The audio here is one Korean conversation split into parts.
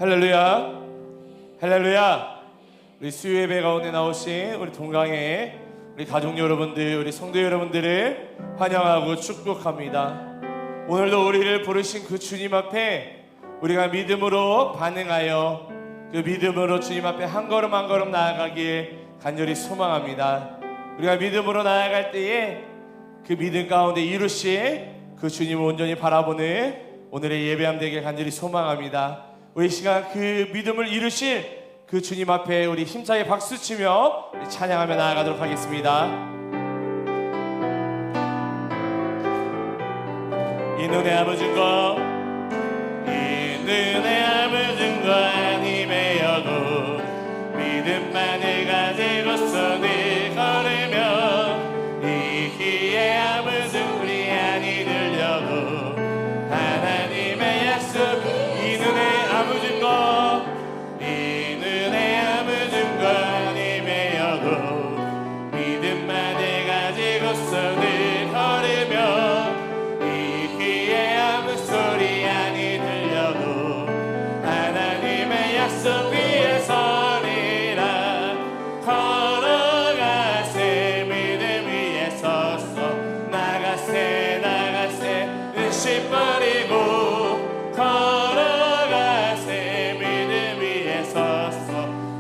할렐루야, 할렐루야. 우리 수요예배 가운데 나오신 우리 동강의 우리 가족 여러분들, 우리 성도 여러분들을 환영하고 축복합니다. 오늘도 우리를 부르신 그 주님 앞에 우리가 믿음으로 반응하여 그 믿음으로 주님 앞에 한 걸음 한 걸음 나아가길 간절히 소망합니다. 우리가 믿음으로 나아갈 때에 그 믿음 가운데 이루실 그 주님을 온전히 바라보는 오늘의 예배함 되길 간절히 소망합니다. 우리 시간 그 믿음을 이루실 그 주님 앞에 우리 힘차게 박수치며 찬양하며 나아가도록 하겠습니다. 이 눈에 아무 증거, 이 눈에 아무 증거 아님의 여도 믿음만을 가지고서 늘 걸으며 이 길에 아무 증거이 아니 들려도 하나님의 약속, 이 눈에 아무 증거, 이 눈에 아무 증거 아님의 여도 믿음만을 가지고서 늘 걸으며 이 귀에 아무 소리 아니 들려도 하나님의 약속 위에 서리라. 걸어가세 믿음 위에 서서 나가세 나가세 의심 버리고 걸어가세 믿음 위에 서서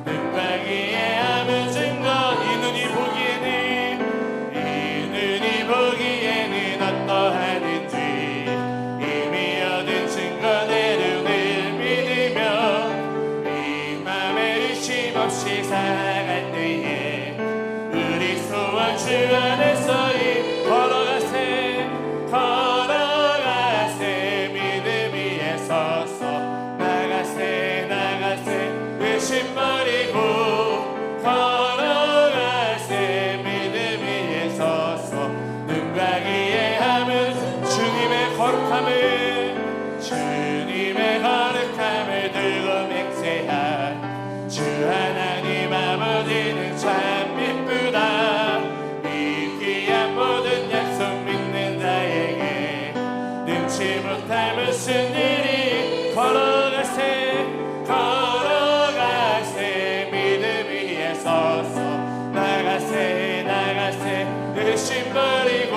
눈과 귀에 아무 증거, 이 눈이 보기에는 어떠하든지 이미 얻은 증거 내 눈을 믿으며 이 맘에 의심 없이 살아갈 때에 우리 소원 주 안에서 걸어가세 걸어가세 믿음 위에 서서 나가세 나가세 의심 버리고 걸어가세 믿음 위에 서서 눈과 귀에 함은 주님의 거룩함을 주님의 거룩함을 들고 맹세한 주 하나님 아버지는 참 이쁘다. 이 귀한 모든 약속 믿는 자에게 능치 못할 무슨 일이 걸어가세 걸어가세 믿음 위에 서서 나가세 나가세 의심 버리고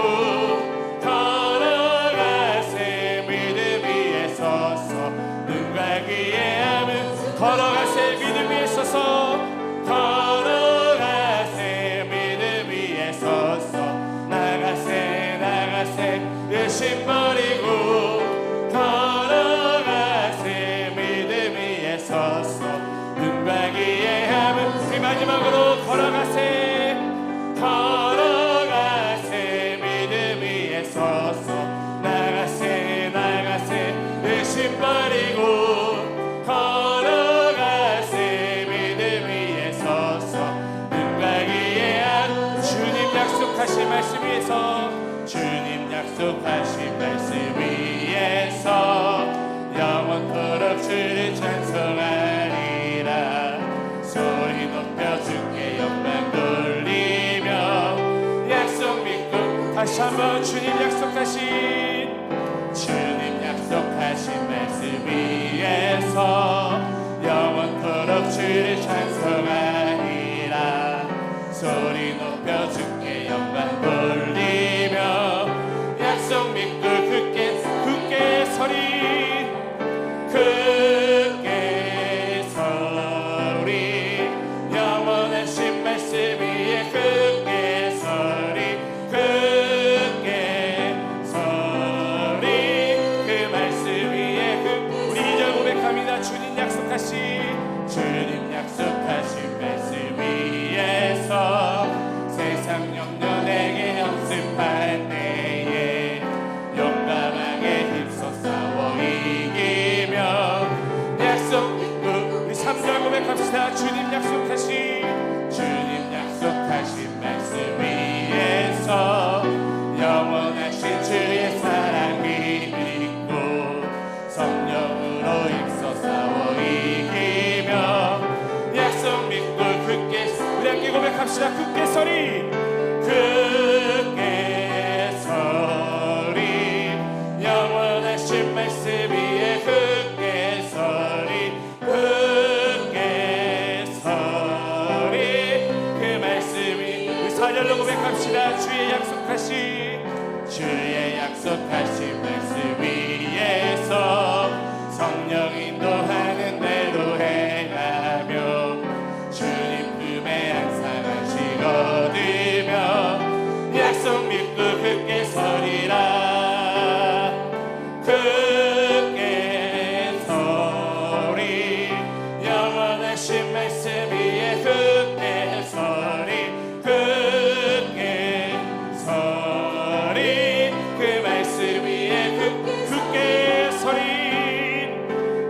걸어가세 믿음 위에 서서 눈과 귀에 함은 걸어가세 믿음 위에 서서 걸어가세 믿음 위에 서서 나가세 나가세 의심 버리고 걸어가세 믿음 위에 서서 눈과 귀에 함은 우리 마지막으로 걸어가세 걸어가세 믿음 위에 서서 나가세 나가세 의심 버리고 걸어가세 믿음 위에 서서 눈과 귀에 함 주님 약속하신 말씀 위에서 주님 약속하신 말씀 위에서 영원토록 주를 찬송하리라. 소리 높여 주께 영광 돌리며 약속 믿고 다시 한번 주님 약속하신 말씀 위에서 영원토록 주를 찬송하리라. 소리 높여 주께 영광 돌리며 약속 믿고 굳게 서리 굳게 서리 영원하신 말씀 위에 굳게 서리 굳게 서리 그 말씀 위에 우리 2절 고백합니다. 주님 약속하신 말씀 위에서 세상 염려내게 연습할 때에 용감하게 힘써 싸워 이기며 약속 믿고 우리 3절 고백합시다. 주님 약속하신 말씀 위에서 영원하신 주의 사랑이 믿고 성령으로 힘써 싸워 이기며 약속 믿고 굳게 우리 함께 고백합시다. 굳게 서리 영원하신 말씀 위에 굳게 서리 4절로 고백합시다. 주의 약속하신 말씀 위에서 성령 인도하는 대로 행하며 주님 품에 항상 안식 얻으며 약속 믿고 굳게 서리라. 굳게 서리 영원하신 말씀 위에 굳게 서리. 굳게 서리 그 말씀 위에 굳게 서리.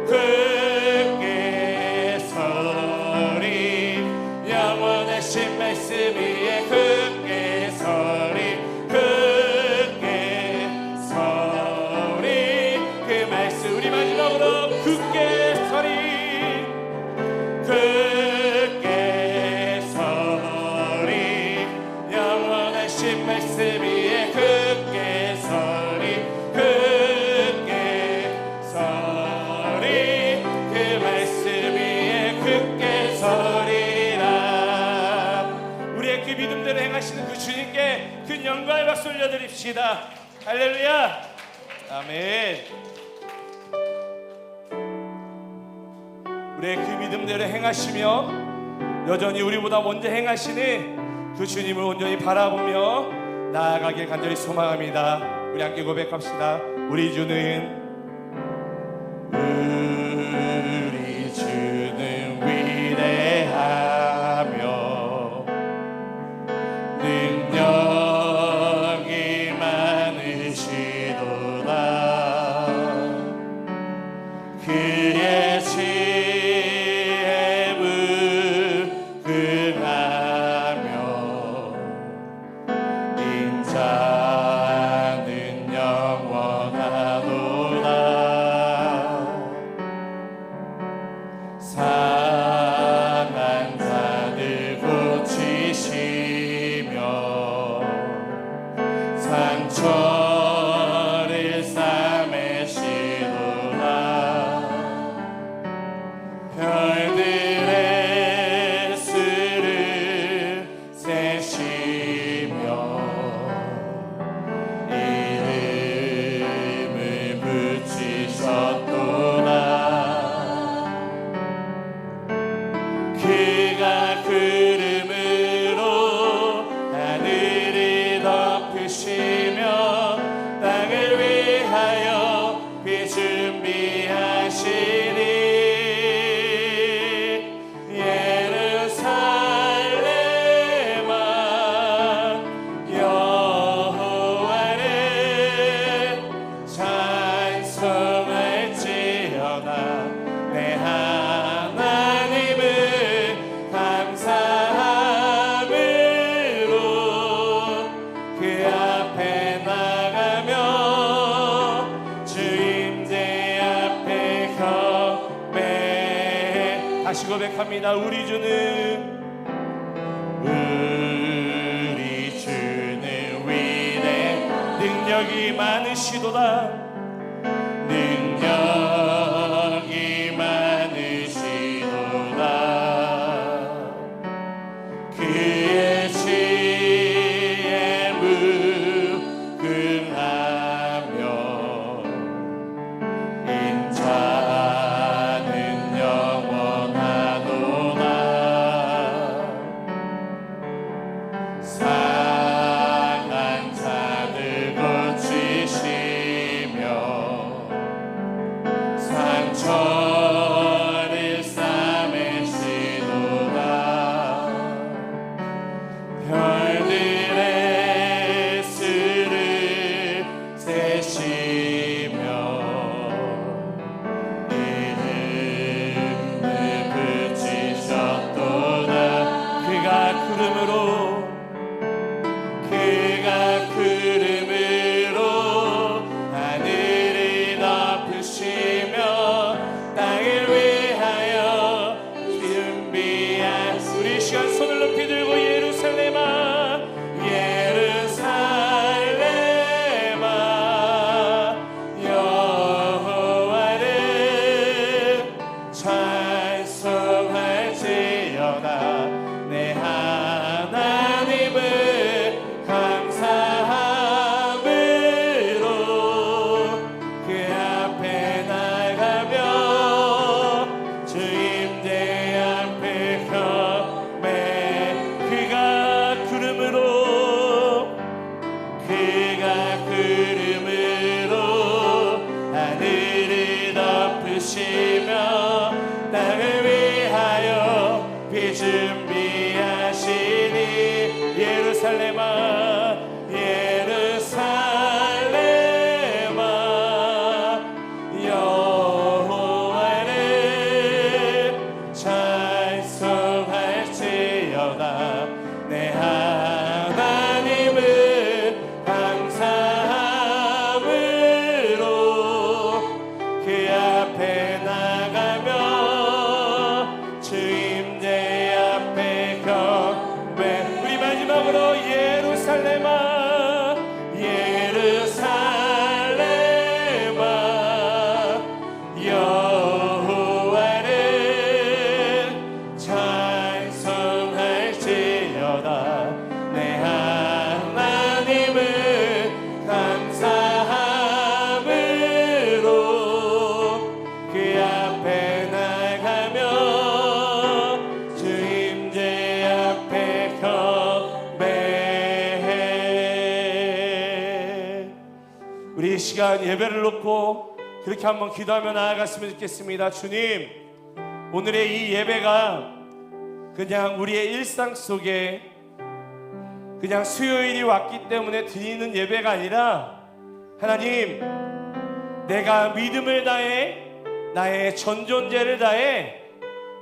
굳게 서리 영원하신 말씀 위에 굳게 서리. 굳게 서리 그 말씀 우리 마지막으로 굳게 서리. 굳게 서리 영원하신 말씀 위에 굳게 서리. 굳게 서리 그 말씀 위에 굳게 서리라. 우리의 그 믿음대로 행하시는 그 주님께 그 영광의 박수 올려드립시다. 할렐루야. 아멘. 우리의 그 믿음대로 행하시며 여전히 우리보다 먼저 행하시는 그 주님을 온전히 바라보며 나아가길 간절히 소망합니다. 우리 함께 고백합시다. 우리 주는 위대하며 능력이 많으시도다. 그의 지혜 무궁하며 인자는 영원하도다. 상한 자들 고치시며 상처를 싸매시도다. 별들의 수를 세시며 이름을 붙이셨도다. 그가 구름으로 하늘을 덮으시며 땅을 위하여 비 준비하시니 예루살렘아 여호와를 찬송할지어다. 내 하나님을 감사함으로 그 앞에 나가며 주 임재 앞에 경배. 다시 고백합니다. 우리 주는 위대 능력이 많으시도다. 능력이 많으시도다. 그의 지혜 무궁하며 인자는 영원하도다. 상한 자들 고치시며 상처를 싸매시도다. 별들의 수를 세시며 이름을 붙이셨도다. 그가 구름으로 하늘을 덮으시며 땅을 위하여 준비한 우리 시간 손을 높이 들고 예루살렘아 예루살렘아 여호와를 찬송할지어다. 내 하나님을 그 준비하시니 예루살렘아 예루살렘아 여호와를 찬송할지어다. 내 하나님은 감사함으로 그 앞에 나가며 주 임재 앞에 경배. 우리 마지막으로 예루살렘아 예루살렘아 여호와를 찬송할지어다. 내 하나님은 감사함으로 그 앞에 나가며 주 임재 앞에 경배해. 우리 이 시간 예배를 놓고 그렇게 한번 기도하며 나아갔으면 좋겠습니다. 주님, 오늘의 이 예배가 그냥 우리의 일상 속에 그냥 수요일이 왔기 때문에 드리는 예배가 아니라, 하나님, 내가 믿음을 다해 나의 전존재를 다해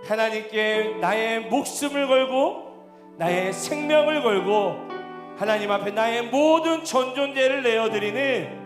하나님께 나의 목숨을 걸고 나의 생명을 걸고 하나님 앞에 나의 모든 전존재를 내어드리는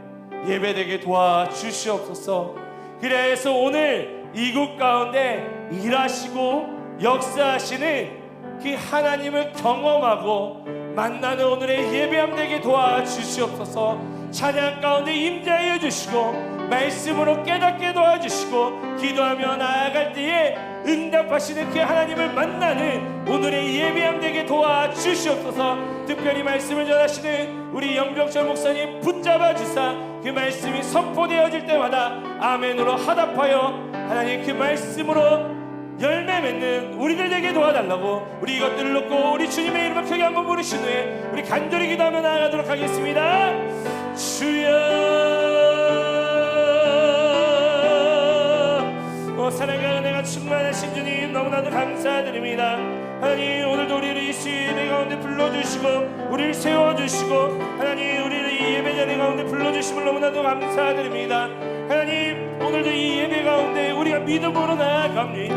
예배되게 도와주시옵소서. 그래서 오늘 이곳 가운데 일하시고 역사하시는 그 하나님을 경험하고 만나는 오늘의 예배함 되게 도와주시옵소서. 찬양 가운데 임재하여 주시고 말씀으로 깨닫게 도와주시고 기도하며 나아갈 때에 응답하시는 그 하나님을 만나는 오늘의 예배함 되게 도와주시옵소서. 특별히 말씀을 전하시는 우리 영병철 목사님 붙잡아 주사 그 말씀이 선포되어질 때마다 아멘으로 화답하여 하나님 그 말씀으로 열매 맺는 우리들 되게 도와달라고, 우리 이것들을 놓고 우리 주님의 이름을 크게 한번 부르신 후에 우리 간절히 기도하며 나아가도록 하겠습니다. 주여, 사랑과 은혜가 충만하신 주님 너무나도 감사드립니다. 하나님, 오늘도 우리를 이 예배 가운데 불러주시고 우리를 세워주시고 하나님 우리를 이 예배 자리 가운데 불러주심을 너무나도 감사드립니다. 하나님, 오늘도 이 예배 가운데 우리가 믿음으로 나아갑니다.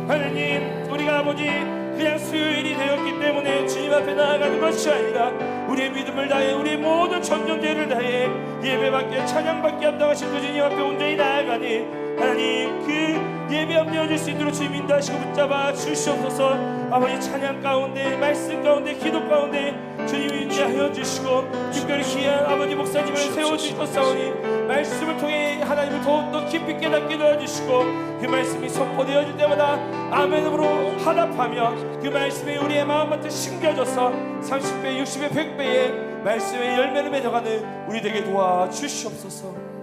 하나님, 우리가 아버지 그냥 수요일이 되었기 때문에 주님 앞에 나아가는 것이 아니라 우리의 믿음을 다해 우리의 모든 전존재를 다해 예배받게 찬양받게 합당하신 그 주님 앞에 온전히 나아가니 하나님 그 예배함 되어질 수 있도록 주님 인도하시고 붙잡아 주시옵소서. 아버지, 찬양 가운데 말씀 가운데 기도 가운데 주님 인도하여 주시고 특별히 귀한 아버지 목사님을 세워주셨사오니 말씀을 통해 하나님을 더욱더 깊이 깨닫게 도와주시고 그 말씀이 선포되어질 때마다 아멘으로 화답하며 그 말씀에 우리의 마음밭에 심겨져서 30배 60배 100배의 말씀의 열매를 맺어가는 우리 되게 도와주시옵소서.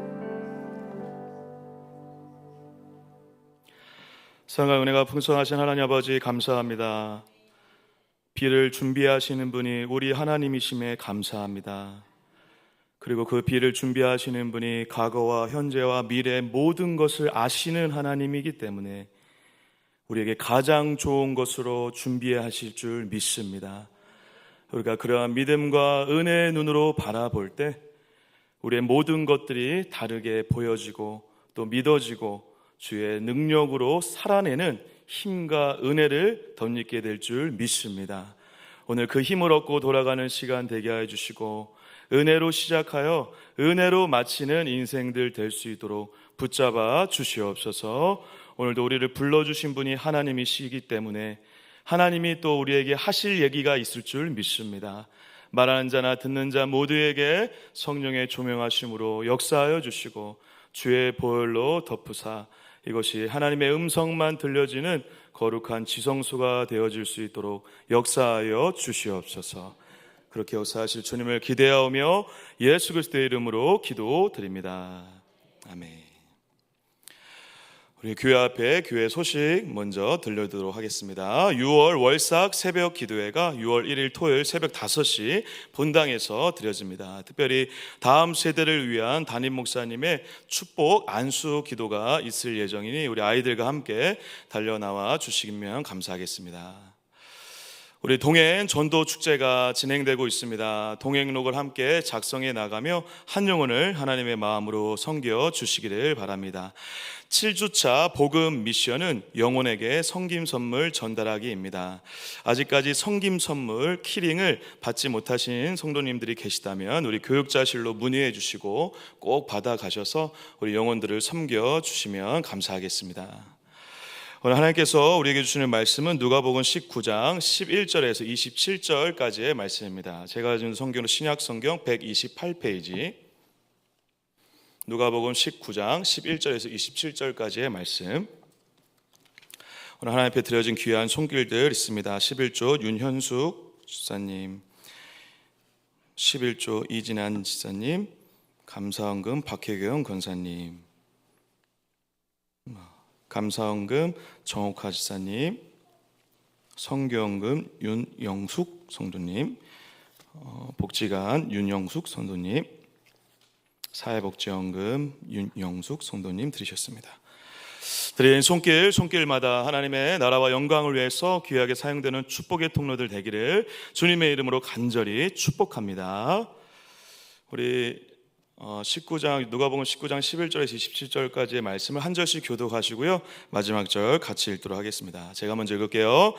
사랑과 은혜가 풍성하신 하나님 아버지 감사합니다. 비를 준비하시는 분이 우리 하나님이심에 감사합니다. 그리고 그 비를 준비하시는 분이 과거와 현재와 미래의 모든 것을 아시는 하나님이기 때문에 우리에게 가장 좋은 것으로 준비하실 줄 믿습니다. 우리가 그러한 믿음과 은혜의 눈으로 바라볼 때 우리의 모든 것들이 다르게 보여지고 또 믿어지고 주의 능력으로 살아내는 힘과 은혜를 덧입게 될 줄 믿습니다. 오늘 그 힘을 얻고 돌아가는 시간 되게 해 주시고 은혜로 시작하여 은혜로 마치는 인생들 될 수 있도록 붙잡아 주시옵소서. 오늘도 우리를 불러주신 분이 하나님이시기 때문에 하나님이 또 우리에게 하실 얘기가 있을 줄 믿습니다. 말하는 자나 듣는 자 모두에게 성령의 조명하심으로 역사하여 주시고 주의 보혈로 덮으사 이것이 하나님의 음성만 들려지는 거룩한 지성소가 되어질 수 있도록 역사하여 주시옵소서. 그렇게 역사하실 주님을 기대하오며 예수 그리스도의 이름으로 기도드립니다. 아멘. 우리 교회 앞에 교회 소식 먼저 들려드리도록 하겠습니다. 6월 월삭 새벽 기도회가 6월 1일 토요일 새벽 5시 본당에서 드려집니다. 특별히 다음 세대를 위한 담임 목사님의 축복 안수 기도가 있을 예정이니 우리 아이들과 함께 달려나와 주시면 감사하겠습니다. 우리 동행 전도 축제가 진행되고 있습니다. 동행록을 함께 작성해 나가며 한 영혼을 하나님의 마음으로 섬겨 주시기를 바랍니다. 7주차 복음 미션은 영혼에게 섬김 선물 전달하기입니다. 아직까지 섬김 선물 키링을 받지 못하신 성도님들이 계시다면 우리 교육자실로 문의해 주시고 꼭 받아 가셔서 우리 영혼들을 섬겨 주시면 감사하겠습니다. 오늘 하나님께서 우리에게 주시는 말씀은 누가복음 19장 11절에서 27절까지의 말씀입니다. 제가 가진 성경은 신약성경 128페이지, 누가복음 19장 11절에서 27절까지의 말씀. 오늘 하나님 앞에 드려진 귀한 손길들 있습니다. 11조 윤현숙 집사님, 11조 이진한 집사님, 감사헌금 박혜경 권사님, 감사헌금 정옥하 지사님, 성교헌금 윤영숙 성도님, 복지관 윤영숙 성도님, 사회복지헌금 윤영숙 성도님 드리셨습니다. 드린 손길마다 하나님의 나라와 영광을 위해서 귀하게 사용되는 축복의 통로들 되기를 주님의 이름으로 간절히 축복합니다. 우리 누가복음 19장 11절에서 27절까지의 말씀을 한 절씩 교독하시고요, 마지막 절 같이 읽도록 하겠습니다. 제가 먼저 읽을게요.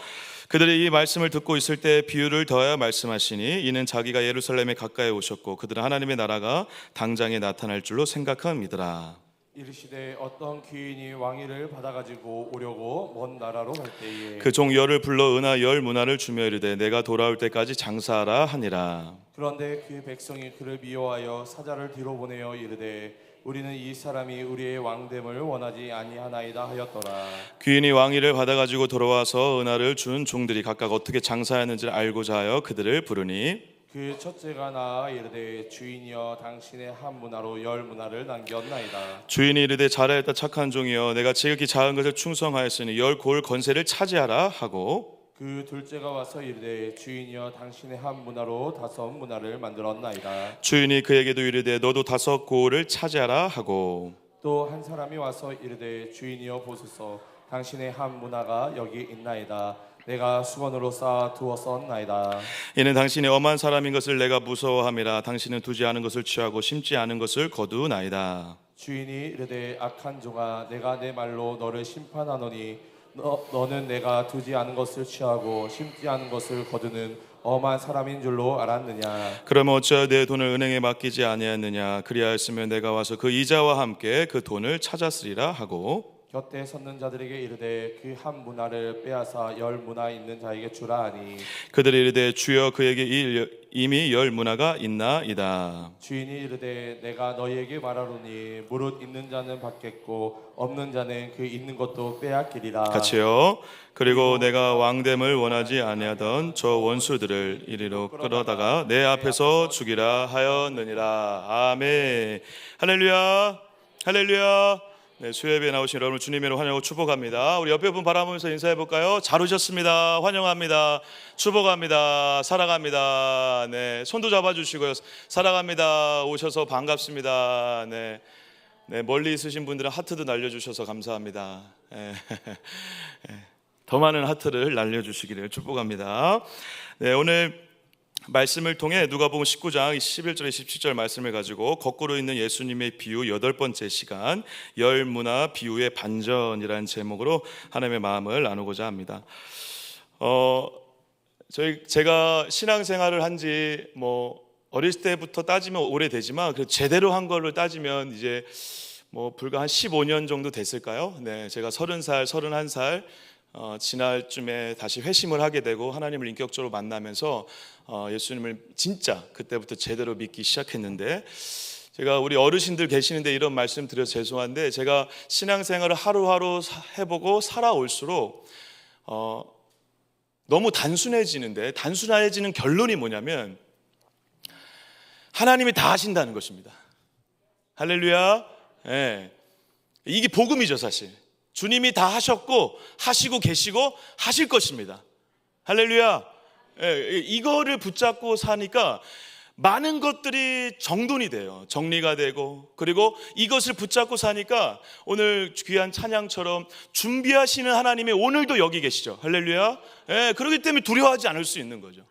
그들이 이 말씀을 듣고 있을 때 비유를 더하여 말씀하시니 이는 자기가 예루살렘에 가까이 오셨고 그들은 하나님의 나라가 당장에 나타날 줄로 생각함이더라. 이르시되 어떤 귀인이 왕위를 받아가지고 오려고 먼 나라로 갈 때에 그 종 열을 불러 은하 열 문화를 주며 이르되 내가 돌아올 때까지 장사하라 하니라. 그런데 그 백성이 그를 미워하여 사자를 뒤로 보내어 이르되 우리는 이 사람이 우리의 왕됨을 원하지 아니하나이다 하였더라. 귀인이 왕위를 받아가지고 돌아와서 은하를 준 종들이 각각 어떻게 장사하였는지를 알고자 하여 그들을 부르니 그 첫째가 나아 이르되 주인이여 당신의 한 문화로 열 문화를 남겼나이다. 주인이 이르되 잘하였다 착한 종이여 내가 지극히 작은 것을 충성하였으니 열 고을 권세를 차지하라 하고 그 둘째가 와서 이르되 주인이여 당신의 한 문화로 다섯 문화를 만들었나이다. 주인이 그에게도 이르되 너도 다섯 고을을 차지하라 하고 또 한 사람이 와서 이르되 주인이여 보소서 당신의 한 문화가 여기 있나이다. 내가 수건으로 쌓아 두었었나이다. 이는 당신이 엄한 사람인 것을 내가 무서워함이라. 당신은 두지 않은 것을 취하고 심지 않은 것을 거두나이다. 주인이 이르되 악한 종아 내가 내 말로 너를 심판하노니 너는 내가 두지 않은 것을 취하고 심지 않은 것을 거두는 엄한 사람인 줄로 알았느냐. 그러면 어찌하여 내 돈을 은행에 맡기지 아니하였느냐. 그리하였으면 내가 와서 그 이자와 함께 그 돈을 찾았으리라 하고 곁에 섰는 자들에게 이르되 그 한 문화를 빼앗아 열 문화 있는 자에게 주라 하니 그들이 이르되 주여 그에게 이미 열 문화가 있나이다. 주인이 이르되 내가 너희에게 말하노니 무릇 있는 자는 받겠고 없는 자는 그 있는 것도 빼앗기리라. 같이요. 그리고 내가 왕됨을 원하지 아니하던 저 원수들을 이리로 끌어다가 내 앞에서 죽이라 하였느니라. 아멘. 할렐루야. 할렐루야. 네, 수요예배에 나오신 여러분을 주님으로 환영하고 축복합니다. 우리 옆에 분 바라보면서 인사해 볼까요? 잘 오셨습니다. 환영합니다. 축복합니다. 사랑합니다. 네, 손도 잡아주시고요. 사랑합니다. 오셔서 반갑습니다. 네, 네, 멀리 있으신 분들은 하트도 날려주셔서 감사합니다. 네. 더 많은 하트를 날려주시기를 축복합니다. 네, 오늘 말씀을 통해 누가복음 19장 11절 17절 말씀을 가지고 거꾸로 있는 예수님의 비유 8번째 시간 열 문화 비유의 반전이라는 제목으로 하나님의 마음을 나누고자 합니다. 제가 신앙생활을 한지 어렸을 때부터 따지면 오래되지만 제대로 한 걸로 따지면 이제 불과 한 15년 정도 됐을까요? 네, 제가 30살, 31살 지날쯤에 다시 회심을 하게 되고 하나님을 인격적으로 만나면서 예수님을 진짜 그때부터 제대로 믿기 시작했는데, 제가 우리 어르신들 계시는데 이런 말씀 드려서 죄송한데 제가 신앙생활을 하루하루 해보고 살아올수록 너무 단순해지는 결론이 뭐냐면 하나님이 다 하신다는 것입니다. 할렐루야. 네. 이게 복음이죠. 사실 주님이 다 하셨고 하시고 계시고 하실 것입니다. 할렐루야. 예, 이거를 붙잡고 사니까 많은 것들이 정돈이 돼요. 정리가 되고, 그리고 이것을 붙잡고 사니까 오늘 귀한 찬양처럼 준비하시는 하나님이 오늘도 여기 계시죠. 할렐루야. 예, 그렇기 때문에 두려워하지 않을 수 있는 거죠.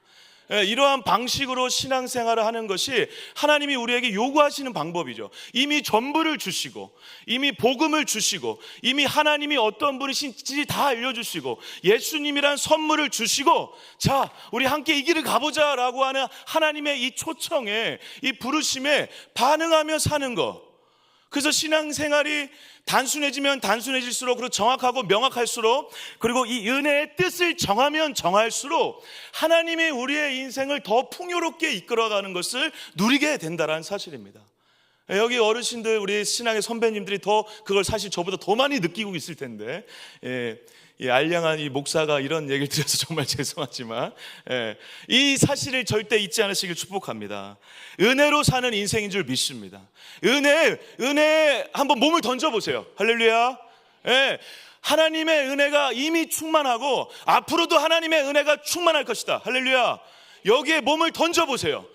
예, 이러한 방식으로 신앙생활을 하는 것이 하나님이 우리에게 요구하시는 방법이죠. 이미 전부를 주시고, 이미 복음을 주시고, 이미 하나님이 어떤 분이신지 다 알려주시고, 예수님이란 선물을 주시고, 자, 우리 함께 이 길을 가보자 라고 하는 하나님의 이 초청에, 이 부르심에 반응하며 사는 것. 그래서 신앙생활이 단순해지면 단순해질수록, 그리고 정확하고 명확할수록, 그리고 이 은혜의 뜻을 정하면 정할수록 하나님이 우리의 인생을 더 풍요롭게 이끌어가는 것을 누리게 된다는 사실입니다. 여기 어르신들, 우리 신앙의 선배님들이 더 그걸 사실 저보다 더 많이 느끼고 있을 텐데, 알량한 이 목사가 이런 얘기를 드려서 정말 죄송하지만, 이 사실을 절대 잊지 않으시길 축복합니다. 은혜로 사는 인생인 줄 믿습니다. 은혜 한번 몸을 던져보세요. 할렐루야. 하나님의 은혜가 이미 충만하고 앞으로도 하나님의 은혜가 충만할 것이다. 할렐루야. 여기에 몸을 던져보세요.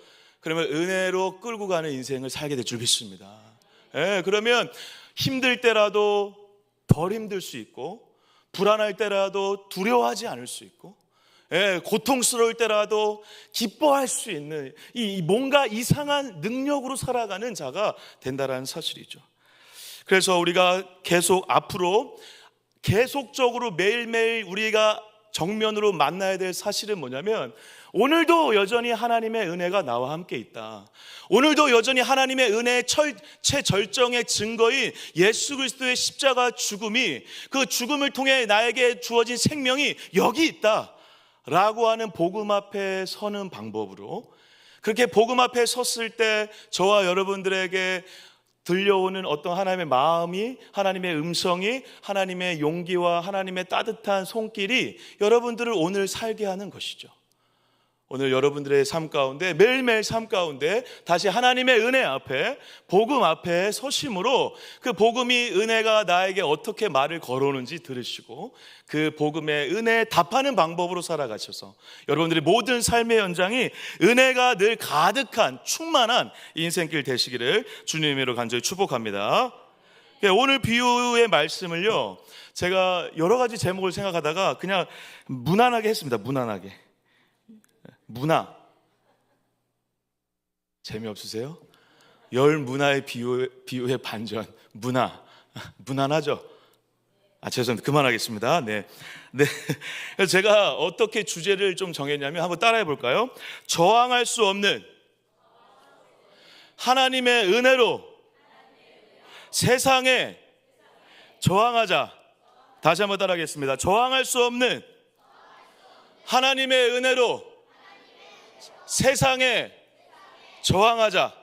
그러면 은혜로 끌고 가는 인생을 살게 될 줄 믿습니다. 그러면 힘들 때라도 덜 힘들 수 있고, 불안할 때라도 두려워하지 않을 수 있고, 고통스러울 때라도 기뻐할 수 있는 이 뭔가 이상한 능력으로 살아가는 자가 된다는 사실이죠. 그래서 우리가 계속 앞으로 계속적으로 매일매일 우리가 정면으로 만나야 될 사실은 뭐냐면, 오늘도 여전히 하나님의 은혜가 나와 함께 있다. 오늘도 여전히 하나님의 은혜의 최절정의 증거인 예수 그리스도의 십자가 죽음이, 그 죽음을 통해 나에게 주어진 생명이 여기 있다 라고 하는 복음 앞에 서는 방법으로, 그렇게 복음 앞에 섰을 때 저와 여러분들에게 들려오는 어떤 하나님의 마음이, 하나님의 음성이, 하나님의 용기와 하나님의 따뜻한 손길이 여러분들을 오늘 살게 하는 것이죠. 오늘 여러분들의 삶 가운데, 매일매일 삶 가운데 다시 하나님의 은혜 앞에, 복음 앞에 서심으로 그 복음이, 은혜가 나에게 어떻게 말을 걸어오는지 들으시고, 그 복음의 은혜에 답하는 방법으로 살아가셔서 여러분들의 모든 삶의 연장이 은혜가 늘 가득한 충만한 인생길 되시기를 주님으로 간절히 축복합니다. 오늘 비유의 말씀을요, 제가 여러 가지 제목을 생각하다가 그냥 무난하게 했습니다. 무난하게. 문화. 재미없으세요? 열 문화의 비유의 반전. 문화. 무난하죠? 죄송합니다. 그만하겠습니다. 네. 그래서 제가 어떻게 주제를 좀 정했냐면, 한번 따라해 볼까요? 저항할 수 없는 하나님의 은혜로 세상에 저항하자. 다시 한번 따라하겠습니다. 저항할 수 없는 하나님의 은혜로 세상에 저항하자.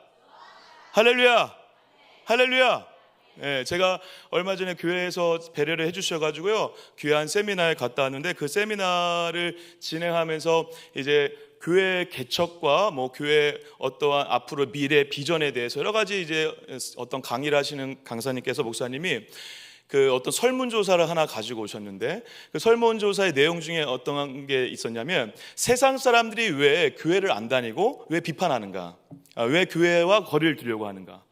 할렐루야. 할렐루야. 제가 얼마 전에 교회에서 배려를 해주셔가지고요, 귀한 세미나에 갔다 왔는데, 그 세미나를 진행하면서 이제 교회 개척과 교회 어떠한 앞으로 미래 비전에 대해서 여러 가지 이제 어떤 강의를 하시는 강사님께서, 목사님이 그 어떤 설문조사를 하나 가지고 오셨는데, 그 설문조사의 내용 중에 어떤 게 있었냐면, 세상 사람들이 왜 교회를 안 다니고 왜 비판하는가, 왜 교회와 거리를 두려고 하는가.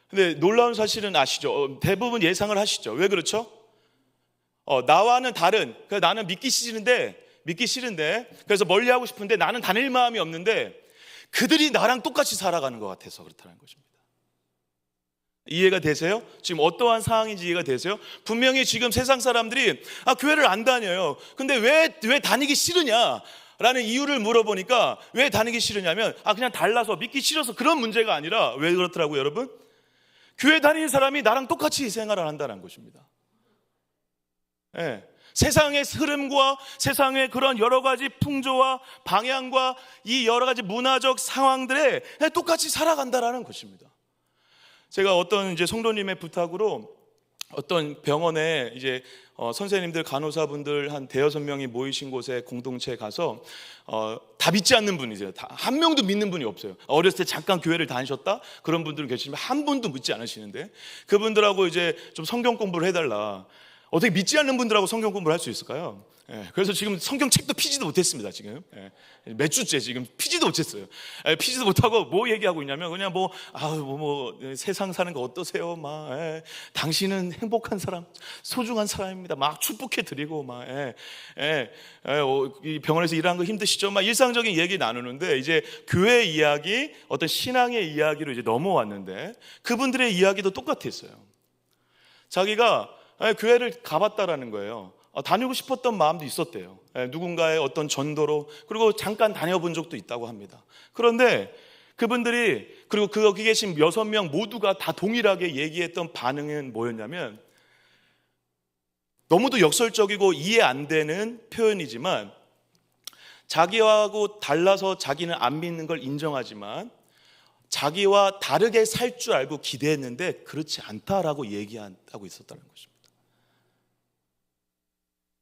근데 놀라운 사실은 아시죠? 대부분 예상을 하시죠? 왜 그렇죠? 나와는 다른, 나는 믿기 싫은데 그래서 멀리하고 싶은데 나는 다닐 마음이 없는데 그들이 나랑 똑같이 살아가는 것 같아서 그렇다는 것입니다. 이해가 되세요? 지금 어떠한 상황인지 이해가 되세요? 분명히 지금 세상 사람들이 교회를 안 다녀요. 근데 왜 다니기 싫으냐? 라는 이유를 물어보니까, 왜 다니기 싫으냐면 그냥 달라서, 믿기 싫어서, 그런 문제가 아니라, 왜 그렇더라고요, 여러분? 교회 다니는 사람이 나랑 똑같이 생활을 한다는 것입니다. 세상의 흐름과 세상의 그런 여러 가지 풍조와 방향과 이 여러 가지 문화적 상황들에 똑같이 살아간다라는 것입니다. 제가 어떤 이제 성도님의 부탁으로 어떤 병원에 이제 선생님들, 간호사분들 한 대여섯 명이 모이신 곳에 공동체에 가서 다 믿지 않는 분이세요. 한 명도 믿는 분이 없어요. 어렸을 때 잠깐 교회를 다니셨다 그런 분들은 계시지만 한 분도 믿지 않으시는데, 그분들하고 이제 좀 성경 공부를 해달라. 어떻게 믿지 않는 분들하고 성경 공부를 할 수 있을까요? 그래서 지금 성경책도 피지도 못했습니다. 지금 몇 주째 지금 피지도 못했어요. 피지도 못하고 뭐 얘기하고 있냐면 그냥 세상 사는 거 어떠세요? 당신은 행복한 사람, 소중한 사람입니다. 막 축복해 드리고 이 병원에서 일하는 거 힘드시죠? 일상적인 얘기 나누는데 이제 교회 이야기, 어떤 신앙의 이야기로 이제 넘어왔는데 그분들의 이야기도 똑같았어요. 자기가 교회를 가봤다라는 거예요. 다니고 싶었던 마음도 있었대요. 누군가의 어떤 전도로, 그리고 잠깐 다녀본 적도 있다고 합니다. 그런데 그분들이, 그리고 거기 계신 6명 모두가 다 동일하게 얘기했던 반응은 뭐였냐면, 너무도 역설적이고 이해 안 되는 표현이지만 자기하고 달라서 자기는 안 믿는 걸 인정하지만 자기와 다르게 살 줄 알고 기대했는데 그렇지 않다라고 얘기하고 있었다는 것입니다.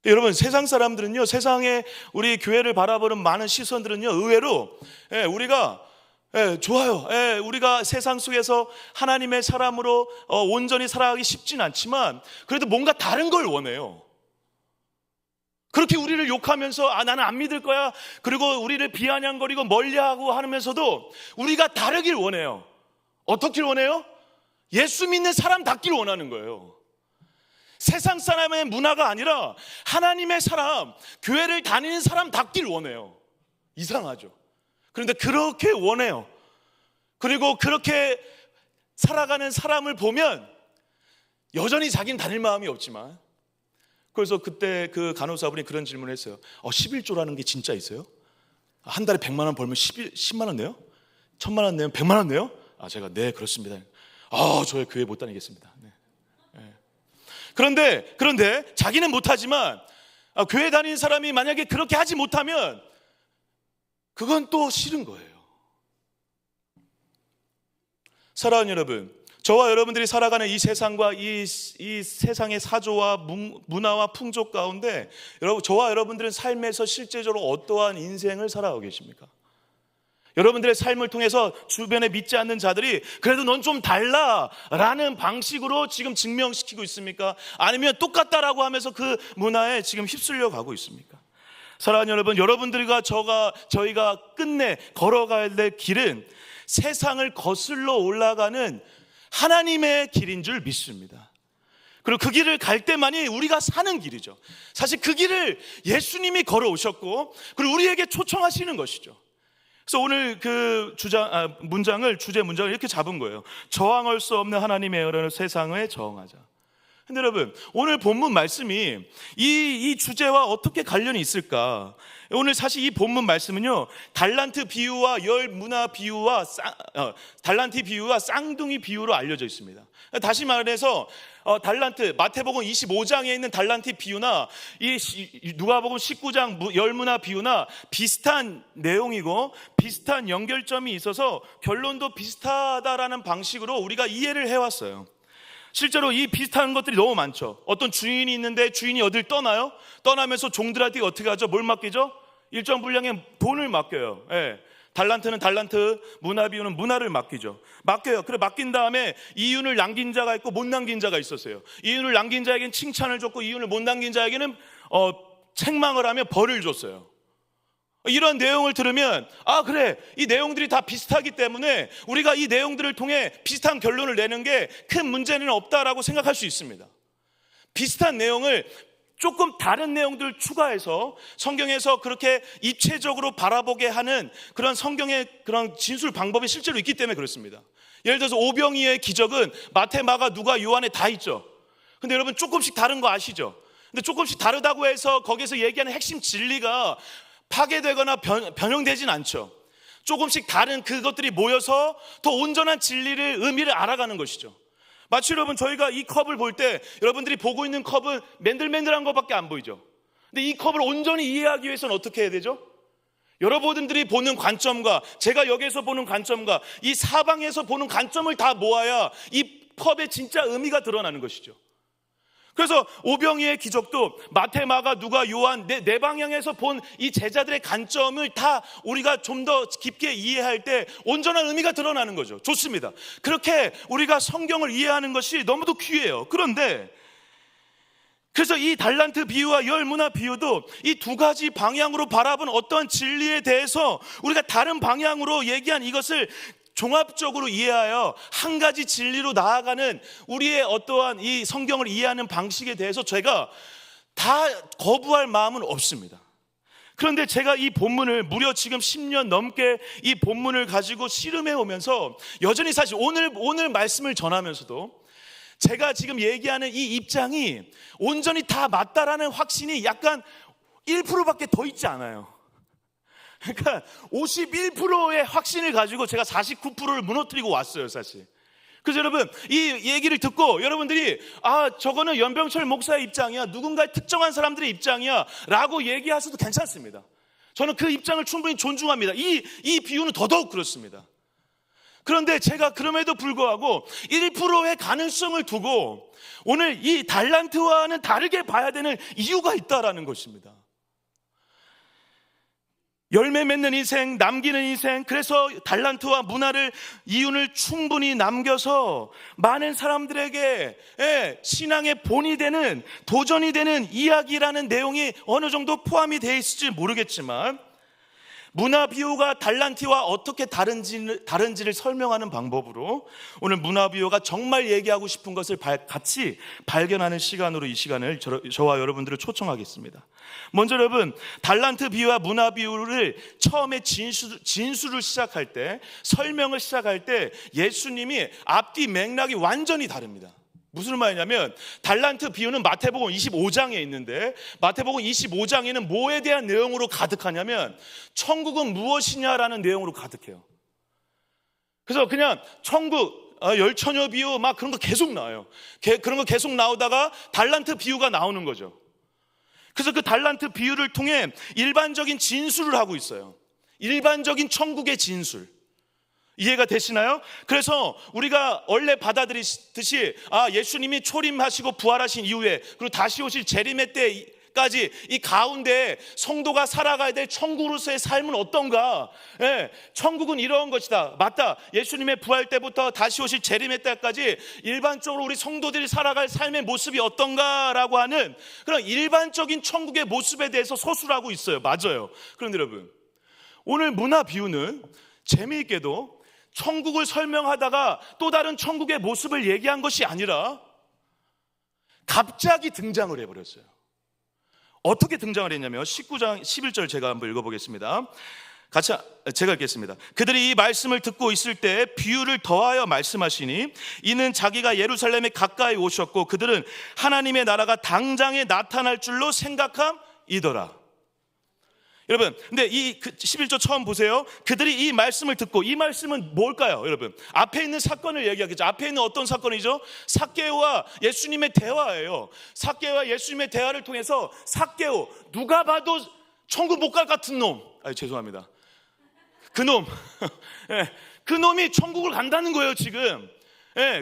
여러분, 세상 사람들은요, 세상에 우리 교회를 바라보는 많은 시선들은요, 의외로 우리가 좋아요. 우리가 세상 속에서 하나님의 사람으로 온전히 살아가기 쉽진 않지만 그래도 뭔가 다른 걸 원해요. 그렇게 우리를 욕하면서 나는 안 믿을 거야, 그리고 우리를 비아냥거리고 멀리하고 하면서도 우리가 다르길 원해요. 어떻게 원해요? 예수 믿는 사람답길 원하는 거예요. 세상 사람의 문화가 아니라 하나님의 사람, 교회를 다니는 사람답길 원해요. 이상하죠? 그런데 그렇게 원해요. 그리고 그렇게 살아가는 사람을 보면 여전히 자기는 다닐 마음이 없지만, 그래서 그때 그 간호사분이 그런 질문을 했어요. 11조라는 게 진짜 있어요? 한 달에 100만 원 벌면 10만 원 내요? 1000만 원 내면 100만 원 내요? 제가 네, 그렇습니다. 저희 교회 못 다니겠습니다. 네. 그런데 자기는 못하지만 교회 다니는 사람이 만약에 그렇게 하지 못하면 그건 또 싫은 거예요. 사랑하는 여러분, 저와 여러분들이 살아가는 이 세상과 이 세상의 사조와 문화와 풍족 가운데 저와 여러분들은 삶에서 실제적으로 어떠한 인생을 살아가고 계십니까? 여러분들의 삶을 통해서 주변에 믿지 않는 자들이 그래도 넌 좀 달라라는 방식으로 지금 증명시키고 있습니까? 아니면 똑같다라고 하면서 그 문화에 지금 휩쓸려 가고 있습니까? 사랑하는 여러분, 여러분들과 저희가 끝내 걸어가야 될 길은 세상을 거슬러 올라가는 하나님의 길인 줄 믿습니다. 그리고 그 길을 갈 때만이 우리가 사는 길이죠. 사실 그 길을 예수님이 걸어오셨고 그리고 우리에게 초청하시는 것이죠. 그래서 오늘 그 주제 문장을 이렇게 잡은 거예요. 저항할 수 없는 하나님의 어느 세상에 저항하자. 근데 여러분, 오늘 본문 말씀이 이 주제와 어떻게 관련이 있을까? 오늘 사실 이 본문 말씀은요, 달란트 비유와 열 문화 비유와 달란트 비유와 쌍둥이 비유로 알려져 있습니다. 다시 말해서 달란트, 마태복음 25장에 있는 달란트 비유나 이 누가복음 19장 열 문화 비유나 비슷한 내용이고 비슷한 연결점이 있어서 결론도 비슷하다라는 방식으로 우리가 이해를 해왔어요. 실제로 이 비슷한 것들이 너무 많죠. 어떤 주인이 있는데 주인이 어딜 떠나요? 떠나면서 종들한테 어떻게 하죠? 뭘 맡기죠? 일정 분량의 돈을 맡겨요. 달란트는 달란트, 문화 비유는 문화를 맡겨요. 그래 맡긴 다음에 이윤을 남긴 자가 있고 못 남긴 자가 있었어요. 이윤을 남긴 자에게는 칭찬을 줬고 이윤을 못 남긴 자에게는 책망을 하며 벌을 줬어요. 이런 내용을 들으면 그래, 이 내용들이 다 비슷하기 때문에 우리가 이 내용들을 통해 비슷한 결론을 내는 게 큰 문제는 없다라고 생각할 수 있습니다. 비슷한 내용을 조금 다른 내용들을 추가해서 성경에서 그렇게 입체적으로 바라보게 하는 그런 성경의 그런 진술 방법이 실제로 있기 때문에 그렇습니다. 예를 들어서 오병이의 기적은 마태, 마가, 누가, 요한에 다 있죠. 근데 여러분 조금씩 다른 거 아시죠? 근데 조금씩 다르다고 해서 거기서 얘기하는 핵심 진리가 파괴되거나 변형되진 않죠. 조금씩 다른 그것들이 모여서 더 온전한 진리를, 의미를 알아가는 것이죠. 마치 여러분, 저희가 이 컵을 볼 때 여러분들이 보고 있는 컵은 맨들맨들한 것밖에 안 보이죠. 근데 이 컵을 온전히 이해하기 위해서는 어떻게 해야 되죠? 여러분들이 보는 관점과 제가 여기에서 보는 관점과 이 사방에서 보는 관점을 다 모아야 이 컵의 진짜 의미가 드러나는 것이죠. 그래서 오병이의 기적도 마태, 마가, 누가, 요한 네 방향에서 본 이 제자들의 관점을 다 우리가 좀 더 깊게 이해할 때 온전한 의미가 드러나는 거죠. 좋습니다. 그렇게 우리가 성경을 이해하는 것이 너무도 귀해요. 그런데 그래서 이 달란트 비유와 열 문화 비유도 이 두 가지 방향으로 바라본 어떠한 진리에 대해서 우리가 다른 방향으로 얘기한 이것을 종합적으로 이해하여 한 가지 진리로 나아가는 우리의 어떠한 이 성경을 이해하는 방식에 대해서 제가 다 거부할 마음은 없습니다. 그런데 제가 이 본문을 무려 지금 10년 넘게 이 본문을 가지고 씨름해 오면서 여전히 사실 오늘 말씀을 전하면서도 제가 지금 얘기하는 이 입장이 온전히 다 맞다라는 확신이 약간 1%밖에 더 있지 않아요. 그러니까 51%의 확신을 가지고 제가 49%를 무너뜨리고 왔어요, 사실. 그래서 여러분, 이 얘기를 듣고 여러분들이 저거는 연병철 목사의 입장이야, 누군가의 특정한 사람들의 입장이야 라고 얘기하셔도 괜찮습니다. 저는 그 입장을 충분히 존중합니다. 이 비유는 더더욱 그렇습니다. 그런데 제가 그럼에도 불구하고 1%의 가능성을 두고 오늘 이 달란트와는 다르게 봐야 되는 이유가 있다라는 것입니다. 열매 맺는 인생, 남기는 인생, 그래서 달란트와 문화를 이윤을 충분히 남겨서 많은 사람들에게 신앙의 본이 되는, 도전이 되는 이야기라는 내용이 어느 정도 포함이 되어 있을지 모르겠지만 문화 비유가 달란트와 어떻게 다른지를 설명하는 방법으로 오늘 문화 비유가 정말 얘기하고 싶은 것을 같이 발견하는 시간으로 이 시간을 저와 여러분들을 초청하겠습니다. 먼저 여러분, 달란트 비유와 문화 비유를 처음에 진수를 시작할 때, 설명을 시작할 때 예수님이 앞뒤 맥락이 완전히 다릅니다. 무슨 말이냐면 달란트 비유는 마태복음 25장에 있는데 마태복음 25장에는 뭐에 대한 내용으로 가득하냐면 천국은 무엇이냐라는 내용으로 가득해요. 그래서 그냥 천국, 열처녀 비유 막 그런 거 계속 나와요. 그런 거 계속 나오다가 달란트 비유가 나오는 거죠. 그래서 그 달란트 비유를 통해 일반적인 진술을 하고 있어요. 일반적인 천국의 진술. 이해가 되시나요? 그래서 우리가 원래 받아들이듯이 예수님이 초림하시고 부활하신 이후에 그리고 다시 오실 재림의 때까지 이 가운데 성도가 살아가야 될 천국으로서의 삶은 어떤가? 천국은 이런 것이다. 맞다. 예수님의 부활 때부터 다시 오실 재림의 때까지 일반적으로 우리 성도들이 살아갈 삶의 모습이 어떤가라고 하는 그런 일반적인 천국의 모습에 대해서 서술하고 있어요. 맞아요. 그런데 여러분, 오늘 문화 비유는 재미있게도 천국을 설명하다가 또 다른 천국의 모습을 얘기한 것이 아니라 갑자기 등장을 해버렸어요. 어떻게 등장을 했냐면 19장 11절 제가 한번 읽어보겠습니다. 같이 제가 읽겠습니다. 그들이 이 말씀을 듣고 있을 때 비유를 더하여 말씀하시니 이는 자기가 예루살렘에 가까이 오셨고 그들은 하나님의 나라가 당장에 나타날 줄로 생각함이더라. 여러분, 근데 이 11절 처음 보세요. 그들이 이 말씀을 듣고, 이 말씀은 뭘까요, 여러분? 앞에 있는 사건을 얘기하겠죠. 앞에 있는 어떤 사건이죠? 삭개오와 예수님의 대화예요. 삭개오와 예수님의 대화를 통해서 삭개오, 누가 봐도 천국 못 갈 같은 놈, 죄송합니다. 그놈, 그 놈이 천국을 간다는 거예요, 지금.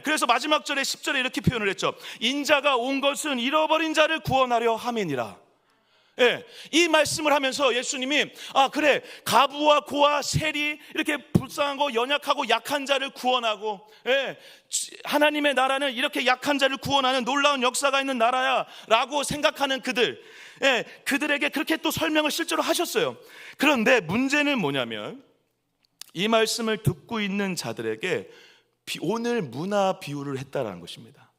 그래서 마지막 절에 10절에 이렇게 표현을 했죠. 인자가 온 것은 잃어버린 자를 구원하려 함이니라. 이 말씀을 하면서 예수님이 그래, 가부와 고아 세리 이렇게 불쌍한 거, 연약하고 약한 자를 구원하고 하나님의 나라는 이렇게 약한 자를 구원하는 놀라운 역사가 있는 나라야 라고 생각하는 그들에게 그렇게 또 설명을 실제로 하셨어요. 그런데 문제는 뭐냐면 이 말씀을 듣고 있는 자들에게 오늘 문화 비유를 했다라는 것입니다.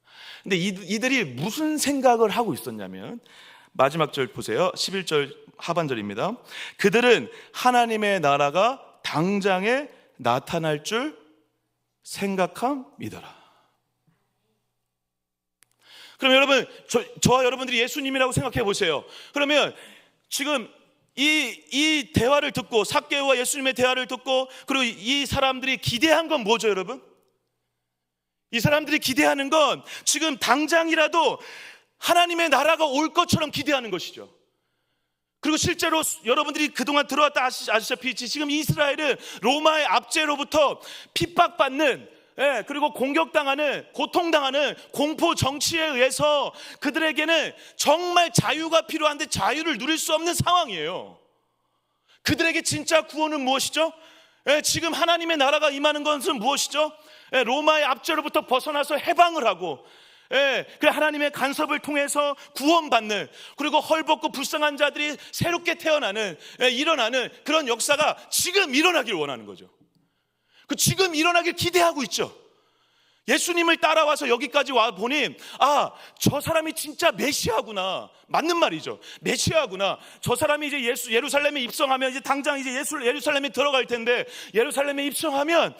근데 이들이 무슨 생각을 하고 있었냐면 마지막 절 보세요. 11절 하반절입니다. 그들은 하나님의 나라가 당장에 나타날 줄 생각함이더라. 그럼 여러분, 저와 여러분들이 예수님이라고 생각해 보세요. 그러면 지금 이 대화를 듣고, 삭개오와 예수님의 대화를 듣고, 그리고 이 사람들이 기대한 건 뭐죠, 여러분? 이 사람들이 기대하는 건 지금 당장이라도 하나님의 나라가 올 것처럼 기대하는 것이죠. 그리고 실제로 여러분들이 그동안 들어왔다 아시다시피 지금 이스라엘은 로마의 압제로부터 핍박받는, 그리고 공격당하는, 고통당하는 공포 정치에 의해서 그들에게는 정말 자유가 필요한데 자유를 누릴 수 없는 상황이에요. 그들에게 진짜 구원은 무엇이죠? 지금 하나님의 나라가 임하는 것은 무엇이죠? 로마의 압제로부터 벗어나서 해방을 하고 그래 하나님의 간섭을 통해서 구원받는, 그리고 헐벗고 불쌍한 자들이 새롭게 태어나는, 일어나는 그런 역사가 지금 일어나길 원하는 거죠. 그 지금 일어나길 기대하고 있죠. 예수님을 따라와서 여기까지 와 보니 저 사람이 진짜 메시아구나. 맞는 말이죠. 메시아구나. 저 사람이 이제 예루살렘에 입성하면 이제 당장 이제 예루살렘에 들어갈 텐데, 예루살렘에 입성하면